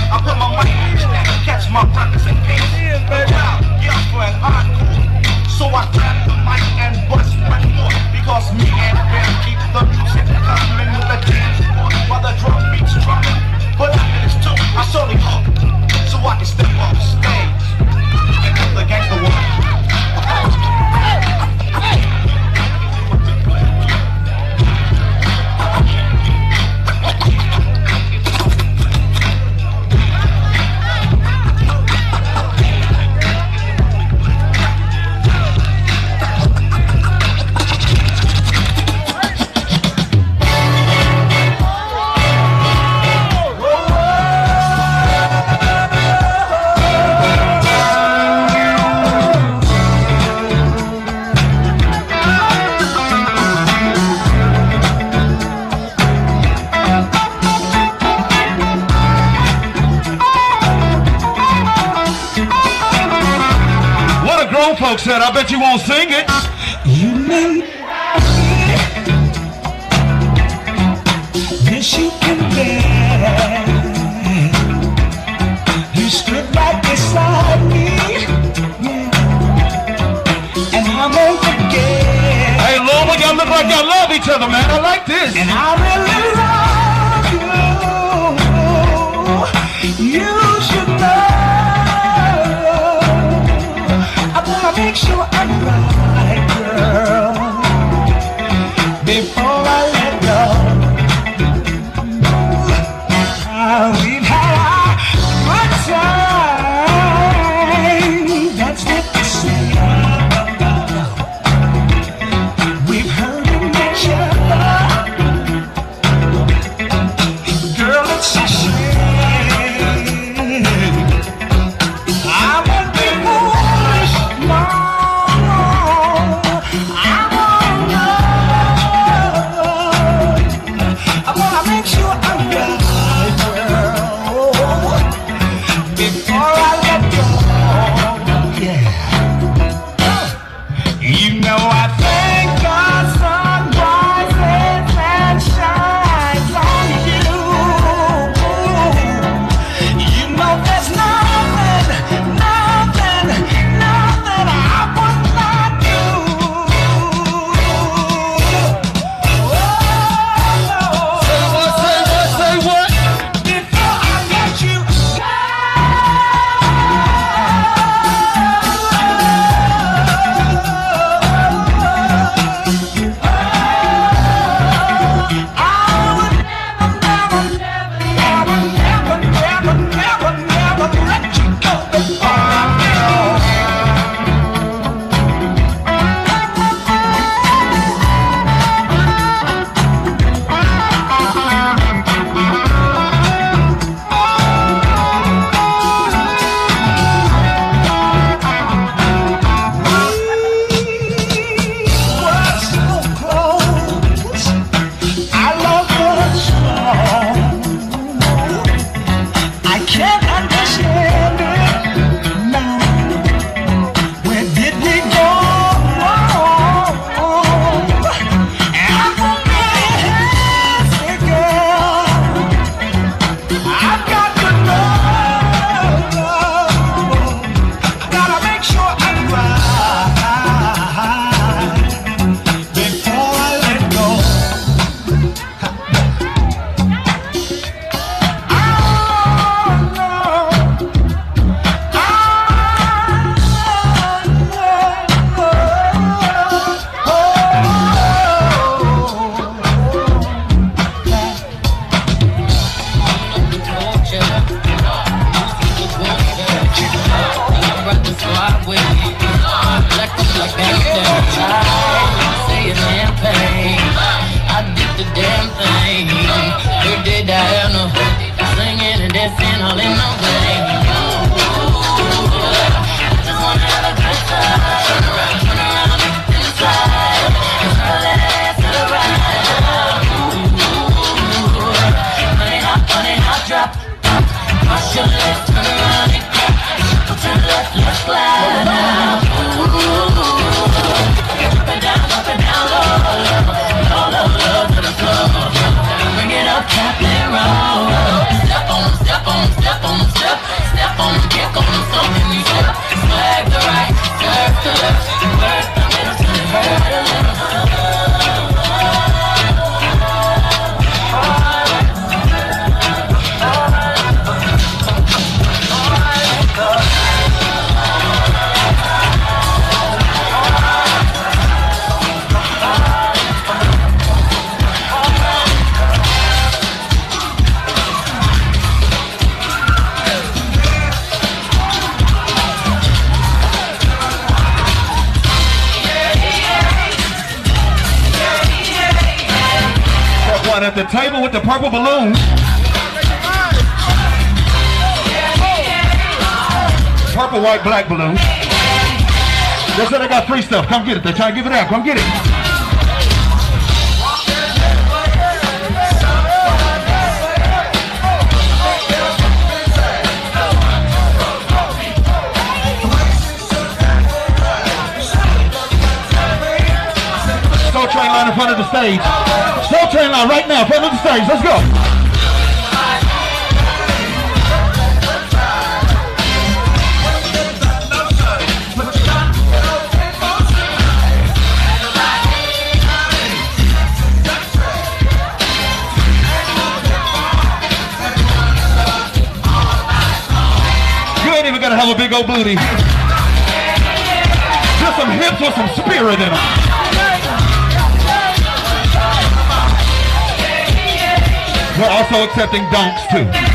I put my mic in the stand, catch my brothers and peace. Wow, young friend, encore. So I grab the mic and bust one more, because me and Ben keep the music coming with the dance floor while the drum beats drumming. But after this too, I surely hope so I can step off stage and do the gangster walk. Folks said, I bet you won't sing it. You made this you can bear. You stood right beside me, yeah. And I won't forget. Hey, Lord, y'all look like y'all love each other, man. I like this. And I really love you. You should know. Make sure I'm right, girl, before I let go. We've had our good time, that's what they say. We've heard you mention, girl, it's a shame. I won't be foolish, no. Let's slide now. Ooh, drop it down, at the table with the purple balloons. Purple, white, black balloons. They said they got free stuff. Come get it. They're trying to give it out. Come get it. Soul Train line in front of the stage. Soul Train line right now in front of the stage. Let's go. Even gotta have a big old booty. Just some hips with some spirit in them. We're also accepting donks too.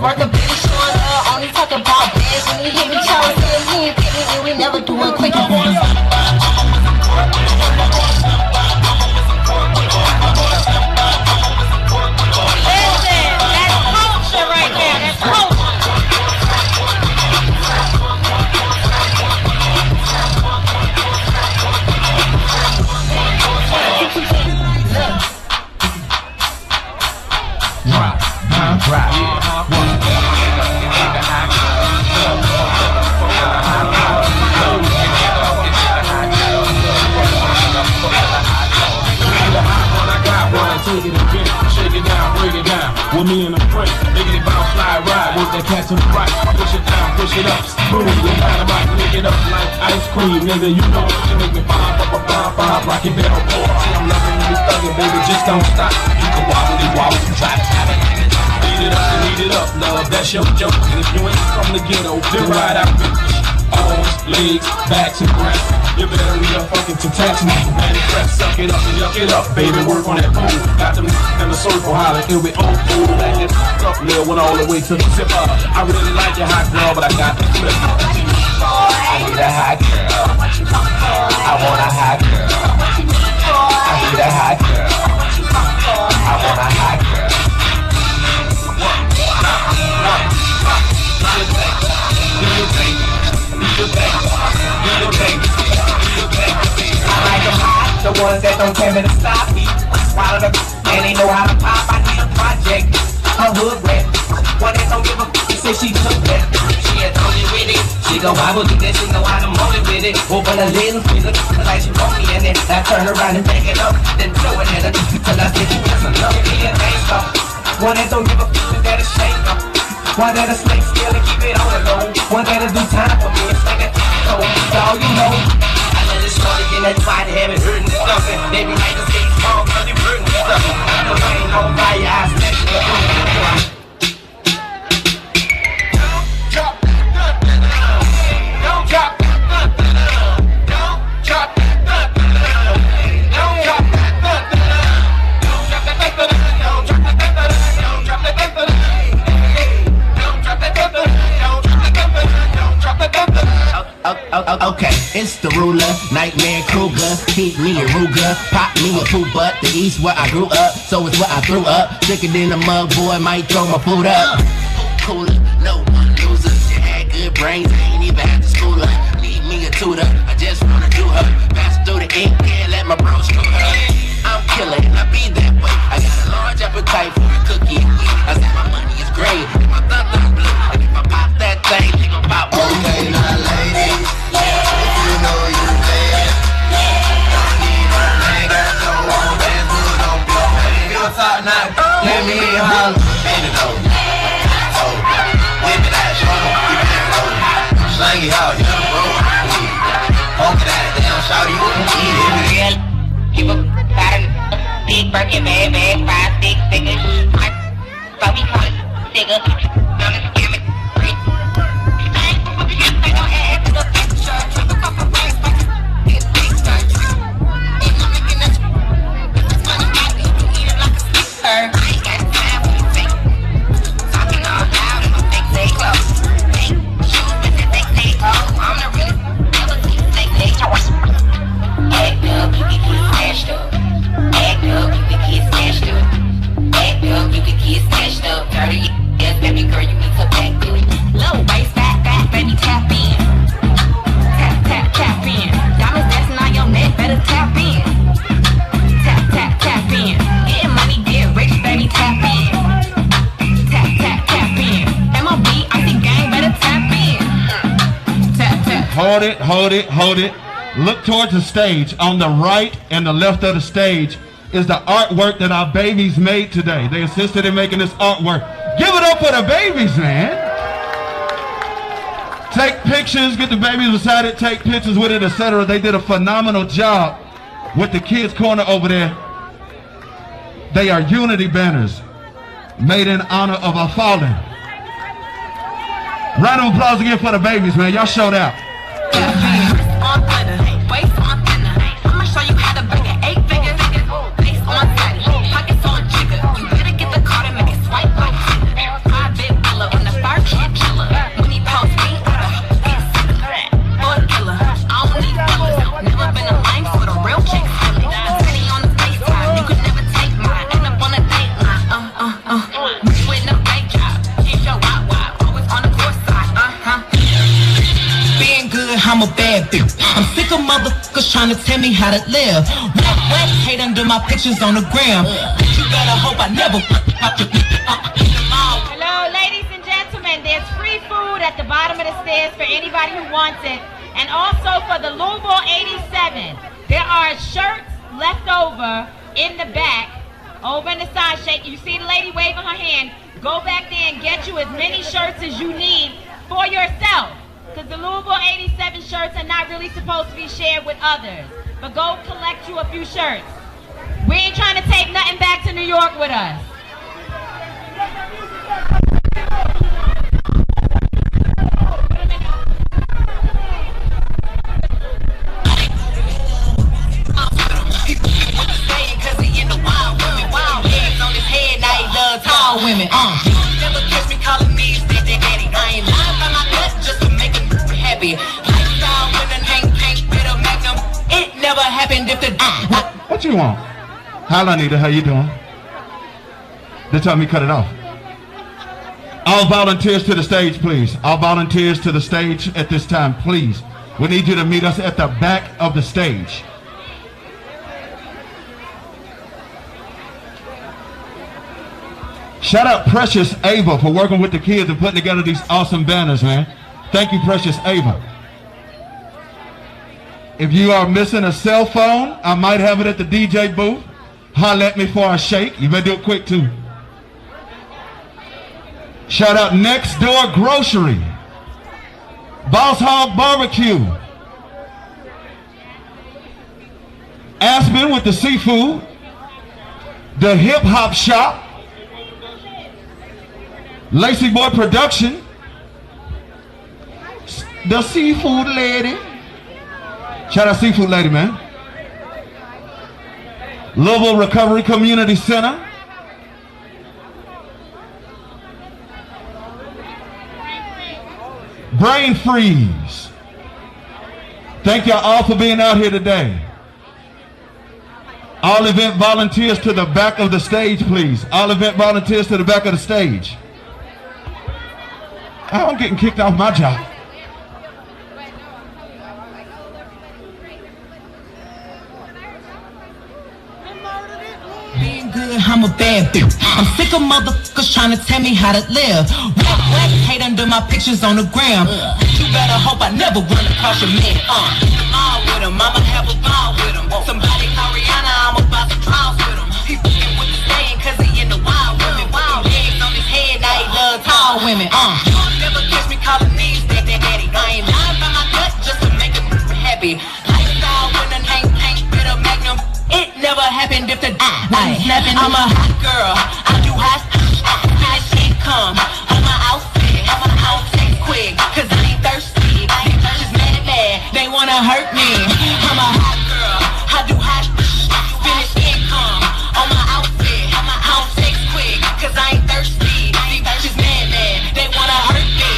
work a bitch showing up, only talk about bags. When he hit me, Charles said he ain't picking it, we never do it quick. Take it again, shake it down, break it down. With me in a break, making it bounce, fly, ride. With that cat to the right, push it down, push it up. Boom, the dynamite, pick it up like ice cream, nigga. You know you make me pop, rock it down, boy. See, I'm loving you, thugging, baby, just don't stop. You can wobble and try to have it. Eat it up and eat it up, love. That's your joke. And if you ain't from the ghetto, then ride out with me. Arms, legs, backs, and breasts. You better read up fucking to tax me. Man, press, suck it up and yuck it up, baby. Work on that pole. Got them in the circle, holler, it'll be old fool. Back that up, little one all the way to the zipper. I really like your hot girl, but I got the flip. I need a hot girl. I want a hot girl. I need a hot girl. I want a hot girl. I like them hot, the ones that don't tell me to stop me. While the and they know how to pop, I need a project. A hood rat, one that don't give a f***, say she took that. She had told me with it. She gon' wobble do that, she know how to mold it with it. Open a little freezer, like she want me in it. I turn around and back it up, then throw it at her till I say she just enough. Me and gangsta, one that don't give a f***, that'll shake up. One that'll slay still and keep it on the low. One that'll do time for me and sing it. So it's all you know. I let it shorty in that body, have it hurting and stuffing. They be like the skate small, cause they hurting and stuffing. The rain on fire, I snatch it up. Don't drop that. Don't drop that. Don't drop that. Don't drop that. Don't drop that. Don't drop that. Don't drop that. Okay, it's the ruler, Nightmare Kruger. Keep me a Ruger, pop me a poop butt. The east where I grew up, so it's where I threw up. Thicker than a mug, boy, might throw my food up. Cooler, no one loser. You had good brains, ain't even had to school her. Need me a tutor, I just wanna do her. Pass through the ink, can't let my bro screw her. I'm killer, and I be that way. I got a large appetite for a cookie and weed. I said my money is great, and my thunder is blue. And if I pop that thing, she gon' pop. Okay, now ladies, if you know you bad, don't need no nigga, so on that hood, don't blow. Your top now, let me holler. Bend it over, whip it out, show them, keep it over. Slang it out, you know, bro. Honk it out, damn, shout you can eat it. Give a big Birkin, bad, 5, 6 figures. But we call it nigga. I'm a scammer. Hold it. Look towards the stage. On the right and the left of the stage is the artwork that our babies made today. They assisted in making this artwork. Give it up for the babies, man. Take pictures, get the babies beside it, take pictures with it, etc. They did a phenomenal job with the kids' corner over there. They are unity banners made in honor of our fallen. Round of applause again for the babies, man. Y'all showed out. I'ma show you how to bring an 8-figure face on tight, pockets on jigger. You better get the card and make it swipe like Tinder. 5 bit, I love I'm a bad bitch. I'm sick of motherfuckers trying to tell me how to live. What hate under my pictures on the gram. You better hope I never pop your Hello, ladies and gentlemen. There's free food at the bottom of the stairs for anybody who wants it. And also for the Louisville 87, there are shirts left over in the back, over in the side shake. You see the lady waving her hand. Go back there and get you as many shirts as you need for yourself. Because the Louisville 87 shirts are not really supposed to be shared with others. But go collect you a few shirts. We ain't trying to take nothing back to New York with us. Tall women, never catch me calling me daddy. I ain't lying by my gut just to make them happy. Lifestyle women hang with a magnum. It never happened if the What you want? Hi, Lanita, how you doing? They told me cut it off. All volunteers to the stage, please. All volunteers to the stage at this time, please. We need you to meet us at the back of the stage. Shout out Precious Ava for working with the kids and putting together these awesome banners, man. Thank you, Precious Ava. If you are missing a cell phone, I might have it at the DJ booth. Holler at me for a shake. You better do it quick, too. Shout out Next Door Grocery. Boss Hog Barbecue. Aspen with the seafood. The Hip Hop Shop. Lacey Boy Production, the Seafood Lady. Shout out Seafood Lady, man. Louisville Recovery Community Center. Brain Freeze. Thank y'all all for being out here today. All event volunteers to the back of the stage, please. All event volunteers to the back of the stage. I'm getting kicked off my job. Being good, I'm a bad bitch. I'm sick of motherfuckers trying to tell me how to live. What hate under my pictures on the gram. You better hope I never run across your man. All with him, I'ma have a ball with him. Somebody call Rihanna, I'm about to draws with him. He fucking with the stand cause he in the wild women. Wild legs on his head, now he loves tall women. Never catch me calling these daddy. I ain't lying by my gut just to make them happy. Lifestyle women hang with a magnum. It never happened if the I'm a hot girl. I do hot finish income on my outfit. I'm a outtake quick cause I ain't thirsty. I ain't just mad. They wanna hurt me. I'm a hot girl. I do hot finish income on my outfit. I'm a outtake quick cause I ain't thirsty. Just mad. They wanna hurt me.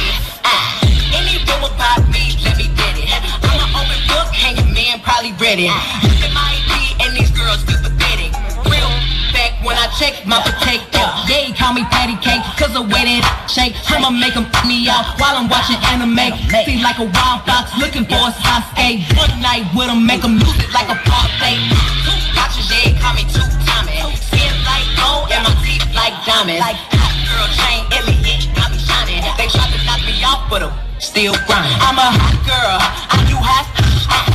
Any rumor about me, let me get it. I'm an open book, hanging man probably read it. Look at my ID and these girls feel pathetic. Real fact when I check my potato. Yeah, he call me patty cake cause the way that shake. I'ma make him me out while I'm watching anime. Seem like a wild fox looking for a Sasuke. One night with him, make him lose it like a parfait. Two watches, yeah, call me two Tommy. Skin like gold and my teeth like diamonds. Like hot girl chain, Elliot, got me shining. They try to knock me off, but I'm still grinding. I'm a hot girl, I do hot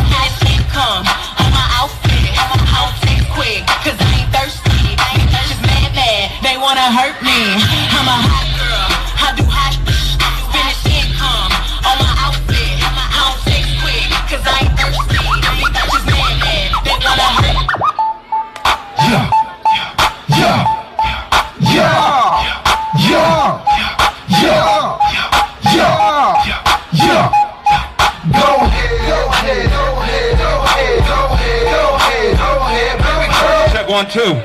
fast income on my outfit. I'm a outtake quick, cause I ain't thirsty. I ain't just mad. They wanna hurt me. I'm a hot girl, I do hot finish income on my outfit. I'm a outtake quick, cause I ain't thirsty. I ain't just mad. They wanna hurt me. Check 1, 2. We're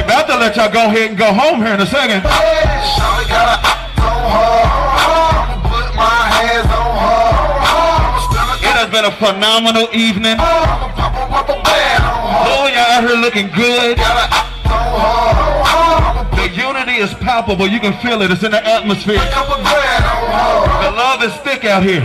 about to let y'all go ahead and go home here in a second. It has been a phenomenal evening. Oh, y'all out here looking good. The unity is palpable. You can feel it. It's in the atmosphere. The love is thick out here.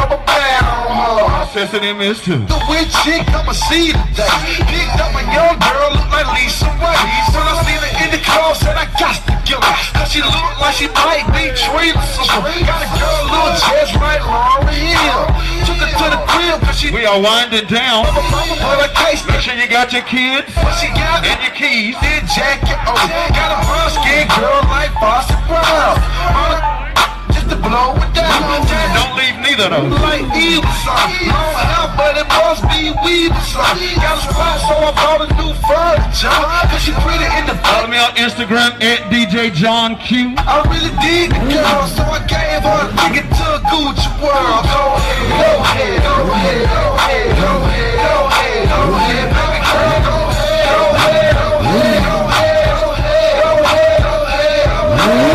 Sensitive is too. The witch chick, I'ma see today. Picked up a young girl, look like Lisa Ray. When I seen her in the car, said I got to kill her. Cause she look like she might be Trina sister. Got a girl, little chest like Laura Hill. Took her to the crib cause she... We are winding down. Make sure you got your kids and your keys. Jacket on. Got a brown skin girl like Foster Brown. Just to blow it down. Don't leave neither of them. Like evil son. Long hair, but it must be weaving son. Got a spot, so I bought a new furniture. Cause she pretty in the... Follow me on Instagram at DJ John Q. I really dig the girl, so I gave her a ticket to a Gucci world. Go ahead, go ahead, go ahead, go ahead, go ahead, go ahead, go ahead, baby girl, go ahead, go ahead, go ahead, go ahead, go ahead, go ahead, go ahead.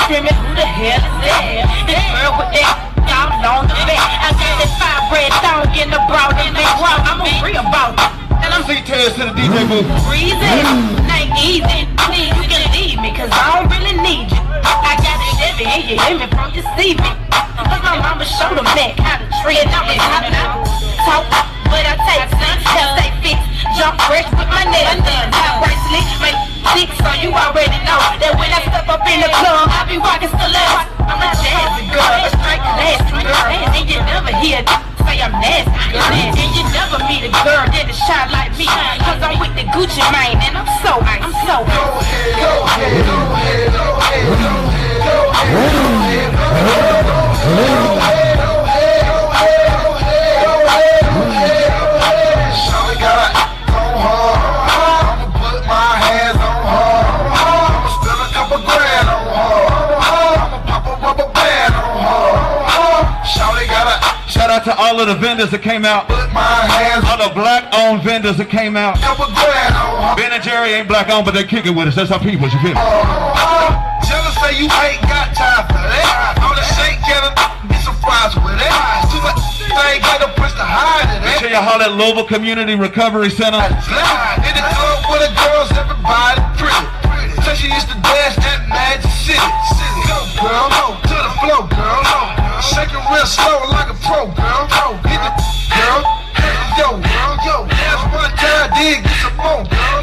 Who the hell is that? This girl with that y'all on the back. I got that fire bread thong in the brown and they raw. I'm a real about it. And I'm see Tez to the DJ booth. Breezy, ain't easy. Please, you can leave me, cause I don't really need you. I got it heavy and you hear me from you see me. Cause my mama showed them back how to treat. I'm in hot now. Talk, but I take sun, hell stay fixed. Jump fresh with my nails done. Hot bracelet, make six, so you already know that when I step up in the club, I be rocking stilettos. I'm a jazzy girl, a straight nasty girl, and you never hear say I'm nasty, and you never meet a girl that is shy like me, cause I'm with the Gucci mane, and I'm so. Go ahead, go ahead, go ahead, go ahead, go ahead, go ahead, go ahead. Shout out to all of the vendors that came out. All the black-owned vendors that came out. Ben and Jerry ain't black-owned, but they kicking with us. That's our people, you feel me? Jealous say you ain't got time for that. All the shake get some fries with it. Too much ain't got no place to hide it. Make sure you holler at Louisville Community Recovery Center. In the club with the girls, everybody pretty. Say she used to dance at Magic City. Go girl, go to the flow, girl. Shake it real slow like a pro, girl. Hit the girl, yo, girl, yo. Dance one time, dig, get some more, girl.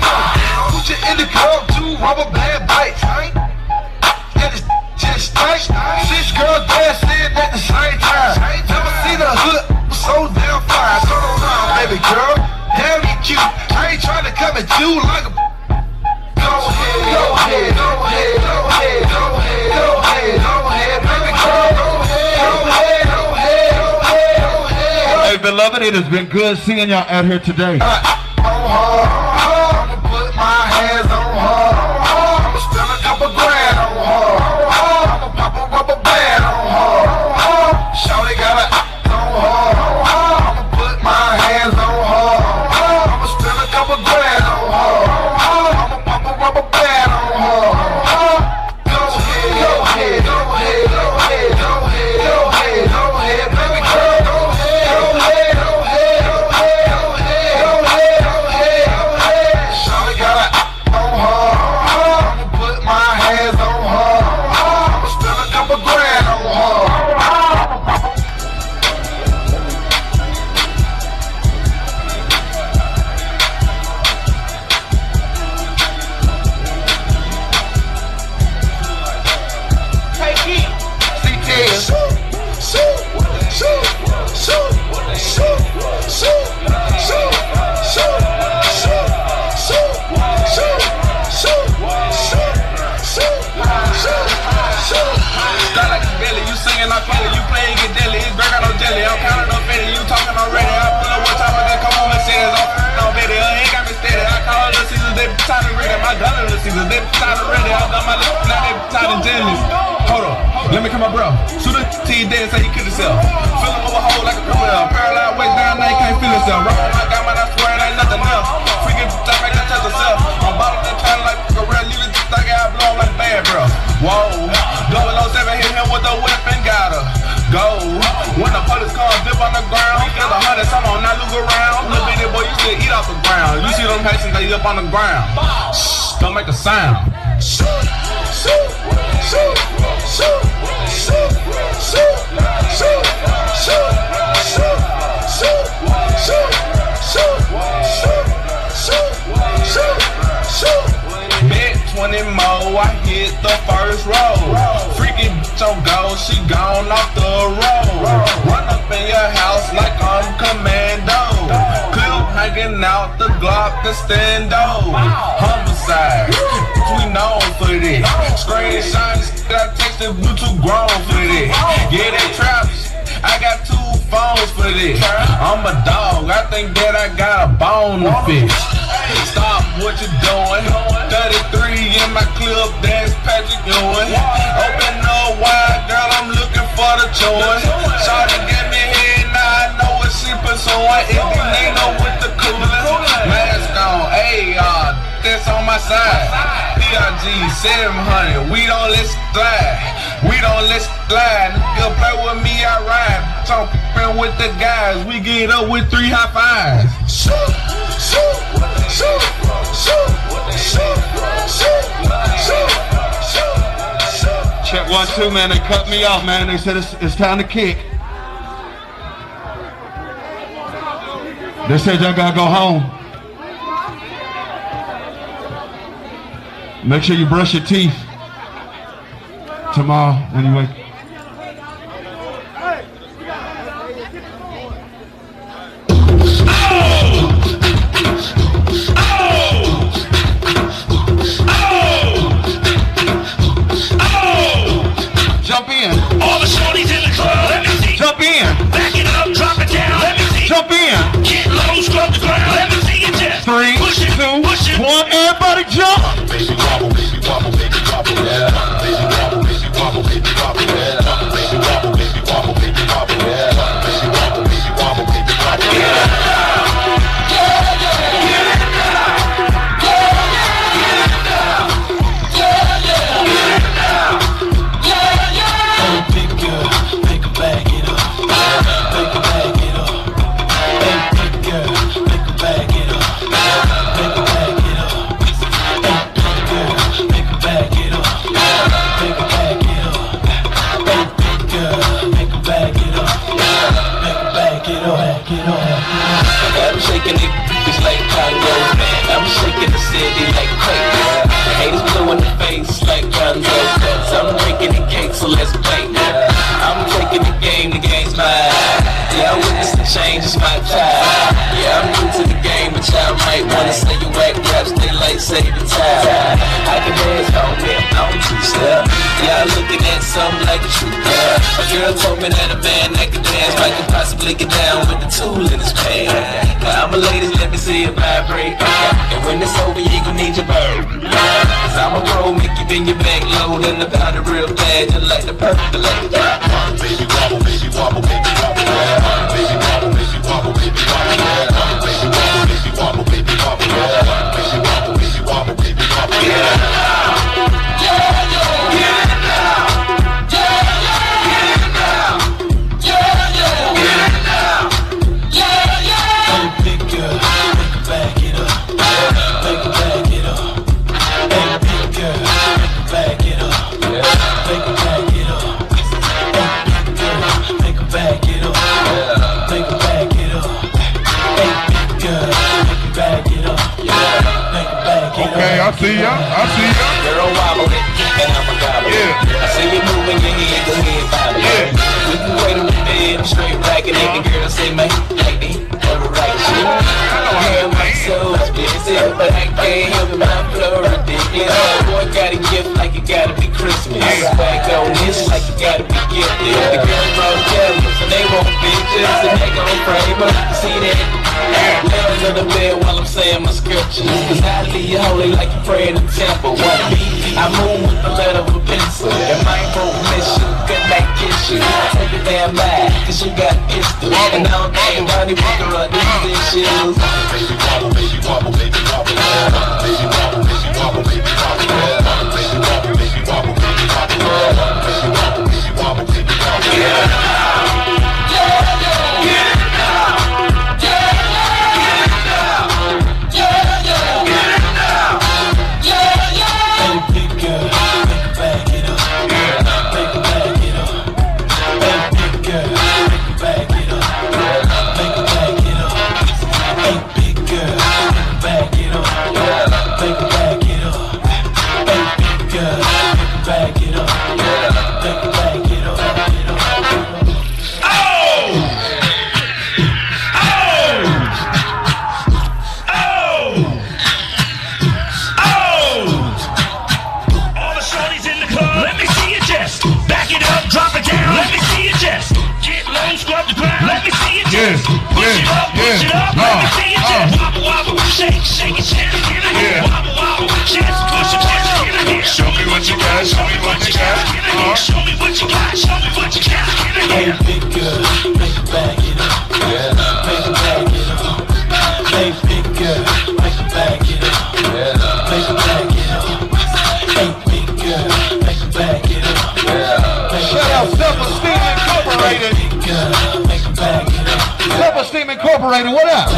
Put you in the club, 2 rubber band bites. And it's just tight. 6 girls dancing at the same time. Never seen a hood so damn fine. Turn around, baby girl, damn you cute. I ain't trying to come at you like a. Go ahead, go ahead, go ahead, go ahead, go ahead, go ahead, go ahead, baby girl, go ahead, go ahead, go ahead, go ahead, go ahead. Hey, beloved, it has been good seeing y'all out here today. I'ma put my hands on her. I'ma spend a couple grand on her. I'ma pop a rubber band on her. Shawty got a on her. I'ma put my hands on her. I'ma spend a couple grand on her. I'ma pop a rubber band on her. Go ahead, go ahead, go ahead, go ahead, go ahead, go ahead, go ahead, baby girl, go ahead, go ahead, go ahead, go ahead, go ahead, go ahead, go ahead, go ahead. Shawty got a on her. I'ma put my hands on her. I'ma spend a couple grand on her. Hold on, let me come my bro. Shoot a T dead, say he killed himself. Fill him over hole like a criminal. Paralyzed waist down, now he can't feel himself. Rock on my guy, man, I swear it ain't nothing else. Freaking stuff like that touch herself. I'm Bullets come dip on the ground. Get 100, some on not look around. Little bitty boy, you still eat off the ground. You see them Haitians, they up on the ground. Shh, don't make a sound. Shoot, shoot, shoot, shoot, shoot, shoot, shoot, shoot, shoot, shoot, shoot, shoot, shoot, shoot, shoot. Bet 20 more, I hit the first row. Freaky bitch on go, she gone off the road. Run up in your house like I'm commando. Clip hanging out the Glock extendo. Homicide, we known for this. Screenshots that I texted, you too grown for this. Yeah, they traps. I got 2 phones for this. I'm a dog, I think that I got a bone to fish. Stop what you doing. 33 in my clip, that's Patrick Ewing. Open up wide, girl, I'm looking for the chewing. Shawty get me head, now I know what she pursuing. If you ain't know what the coolin', mask on, AR, that's on my side. PRG 700, we don't let slide. We don't let slide. Nigga play with me, I ride. Talkin' with the guys, we get up with 3 high fives. Shoot, shoot, shoot, shoot, shoot, shoot, shoot, shoot. Check 1, 2, man. They cut me off, man. They said it's time to kick. They said y'all gotta go home. Make sure you brush your teeth tomorrow when you wake. Jump in. All the shorties in the club, let me see. Jump in. Back it up, drop it down, let me see. Jump in. Get low, scrub the ground, let me see it just. 3, push it, 2, push it. 1, everybody jump. Baby wobble, baby wobble, baby wobble, yeah. Baby wobble, baby wobble, baby wobble, yeah. Baby wobble, baby wobble, baby wobble, yeah. Baby wobble, baby wobble, baby wobble, yeah. I'm shaking it, it's like Congo, man. I'm shaking the city like crazy. Haters blue in the face like Gonzo. I'm drinking the cake, so let's play. I'm taking the game's mine. Yeah, I witness the change, it's my time. Yeah, I'm new to the game, but y'all might wanna say you whack raps, they like save the time. I can dance on me, I'm two-step. Y'all looking at something like a true girl. A girl told me that a man that can dance might could possibly get down with the tool in his pants. Now I'm a lady, let me see it vibrate. And when it's over, you gon' need your bird. Cause I'm a pro, make you bend your back low, and the powder real bad, just like the purple, like the drop. Baby wobble, baby wobble, baby wobble, yeah. Baby wobble, baby wobble, baby wobble, yeah. Baby wobble, baby wobble, baby wobble, yeah. Baby wobble, baby wobble, baby wobble, yeah. Okay, I see ya. Girl, wobble it, and I'ma gobble it. I see you moving your head, go ahead, bobble it. We can wait on the bed, I'm straight racking it. The girl say, man, like me, all the right shit. Yeah, my soul's busy, but I can't help it, my flow ridiculous. Boy, got a gift like it gotta be Christmas. Back on this like it gotta be gifted. The girls all jealous, and they want pictures, and they gon' frame up. See that? Lay under the bed while I'm saying my scriptures. Cause I leave you holy like you pray in the temple. One beat, I move with the letter of a pencil. And my mission, good night kiss you. Take a damn lie, cause you got pistols. And I don't think Ronnie Walker or these issues. Baby wobble, baby wobble, baby wobble, yeah. Baby wobble, baby wobble, baby wobble, yeah. Baby wobble, baby wobble, baby wobble, yeah. Baby wobble, baby wobble, baby wobble, yeah. Yeah, yeah, Wobble, wobble, shake, shake it, shake it. Wobble, wobble, chance, push it, show me what you got, show me what you got. Show me what you got, show me what you got. Hey, big girl, make it bag it up. Make it bag it up. Hey, big girl, make it bag it up. Make it bag it up. Hey, big girl, make it bag it up. Shout out Self-Esteem Incorporated. Make it bag it up. Self-Esteem Incorporated, what up?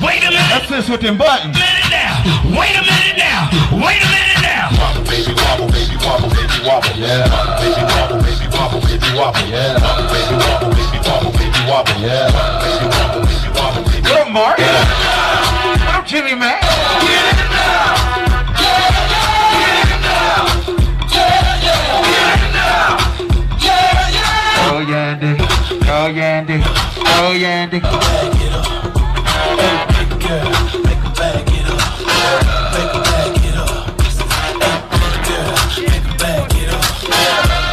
Wait a minute. That's this with them buttons. Wait a minute now. Wait a minute now. Wobble, baby, wobble, baby, wobble, baby, wobble. Yeah. Baby, wobble, baby, wobble, baby, wobble. Yeah. Baby, wobble, baby, wobble, baby, wobble. Yeah. Baby, wobble, baby, wobble, baby. What up, Mark? What up, Jimmy, man? Get it now. Get it now. Get it now. Yeah, yeah. Oh, Yandy. Oh, Yandy. Oh, Yandy. Bag it up. Hey, big girl, make a bag it up. Make a bag it up. Hey, big girl, make a bag it up.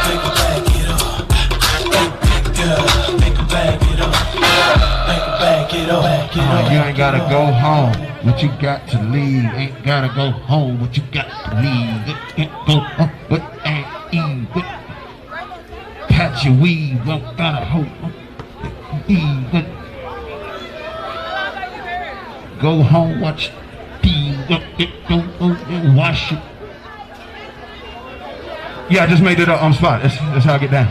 Make a bag it up. Hey, big girl, make a bag it up. Make a bag it up. Bag it up. You ain't gotta go home, but you got to leave. Ain't gotta go home, but you got to leave. Ain't go home, but ain't even. Patch your weave, won't gotta hope. Even. Go home, watch TV, go wash it. Yeah, I just made it up on spot. That's how I get down.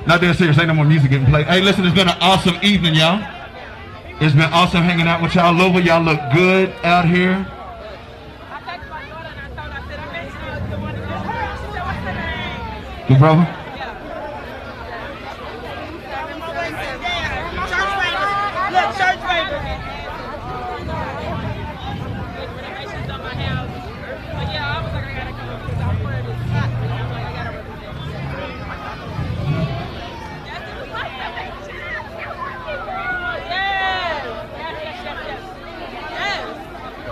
Not dead serious, ain't no more music getting played. Hey, listen, it's been an awesome evening, y'all. It's been awesome hanging out with y'all over. Y'all look good out here. Good brother?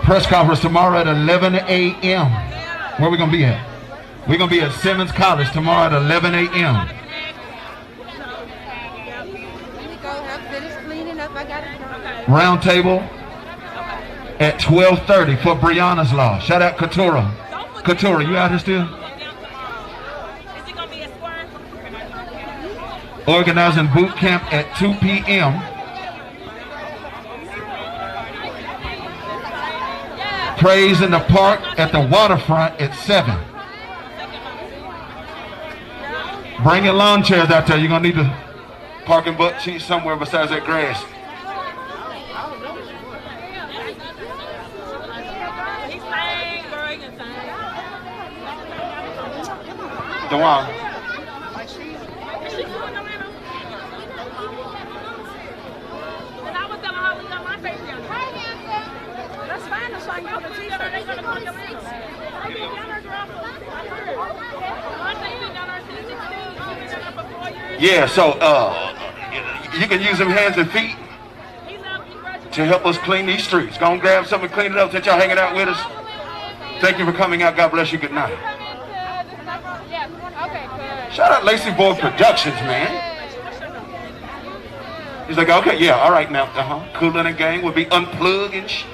Press conference tomorrow at 11 a.m. Where we gonna be at? We're gonna be at Simmons College tomorrow at 11 a.m. Round table at 12:30 for Breonna's Law. Shout out Katura. Katura, you out here still? Organizing boot camp at 2 p.m. Praise in the park at the waterfront at 7. Bring your lawn chairs out there. You're going to need to park and butt cheese somewhere besides that grass. DeJuan. Yeah, so you can use them hands and feet to help us clean these streets. Go and grab something, clean it up since y'all hanging out with us. Thank you for coming out. God bless you. Good night. Shout out Lacey Boy Productions, man. He's like, okay, yeah, all right now. Coolin' and Gang will be unplugged and shit.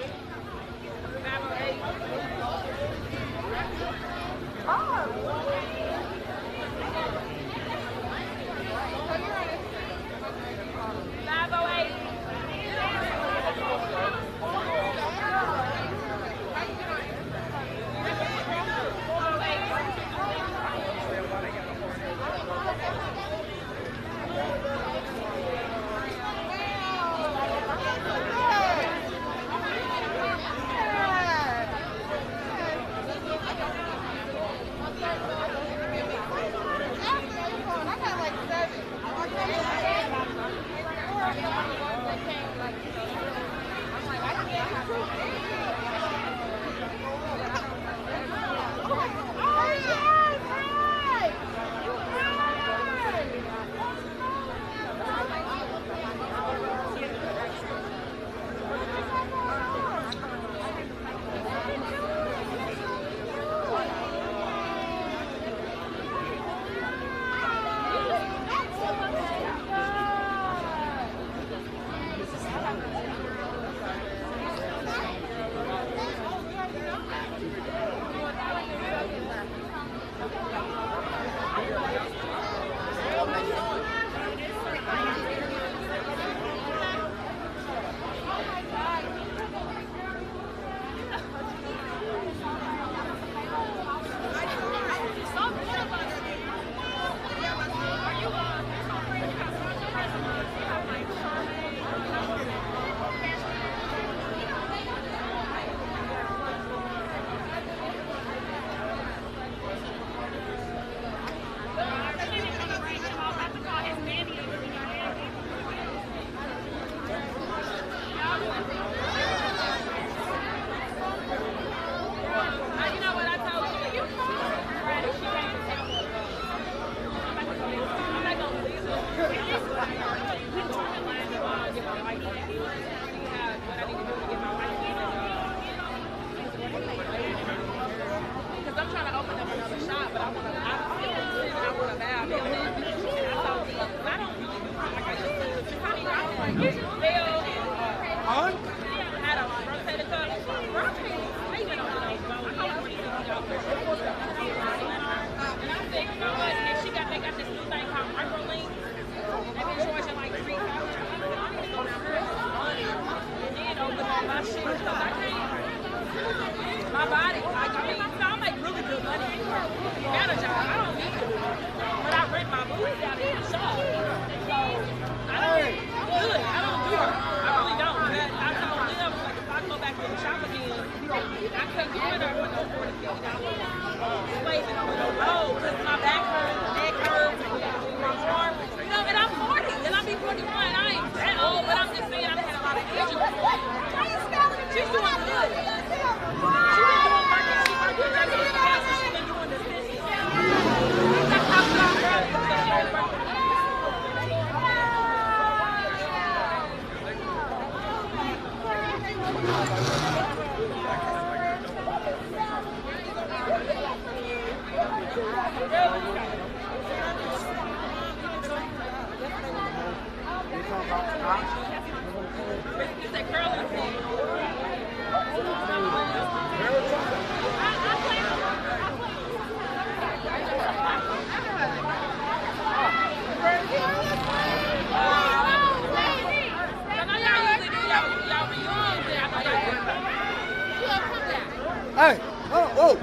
my shit because I can't. My body, like, I mean, I make really good money. Got a job, I don't need to. But I rent my booth out in the shop. So, I don't do it. I don't do it. I really don't. But I don't live, like, if I go back to the shop again, I couldn't go in there with no $40, $50. Wait, no, because my back hurts, my neck hurts, my arm. You know, and I'm 40, and I'll be 41. I ain't that old, but I'm just saying I've had a lot of injuries. She's doing good. She's been doing work and she worked with us in the past and she's been doing this business. That's how she got her because she was working. Hey, oh, whoa.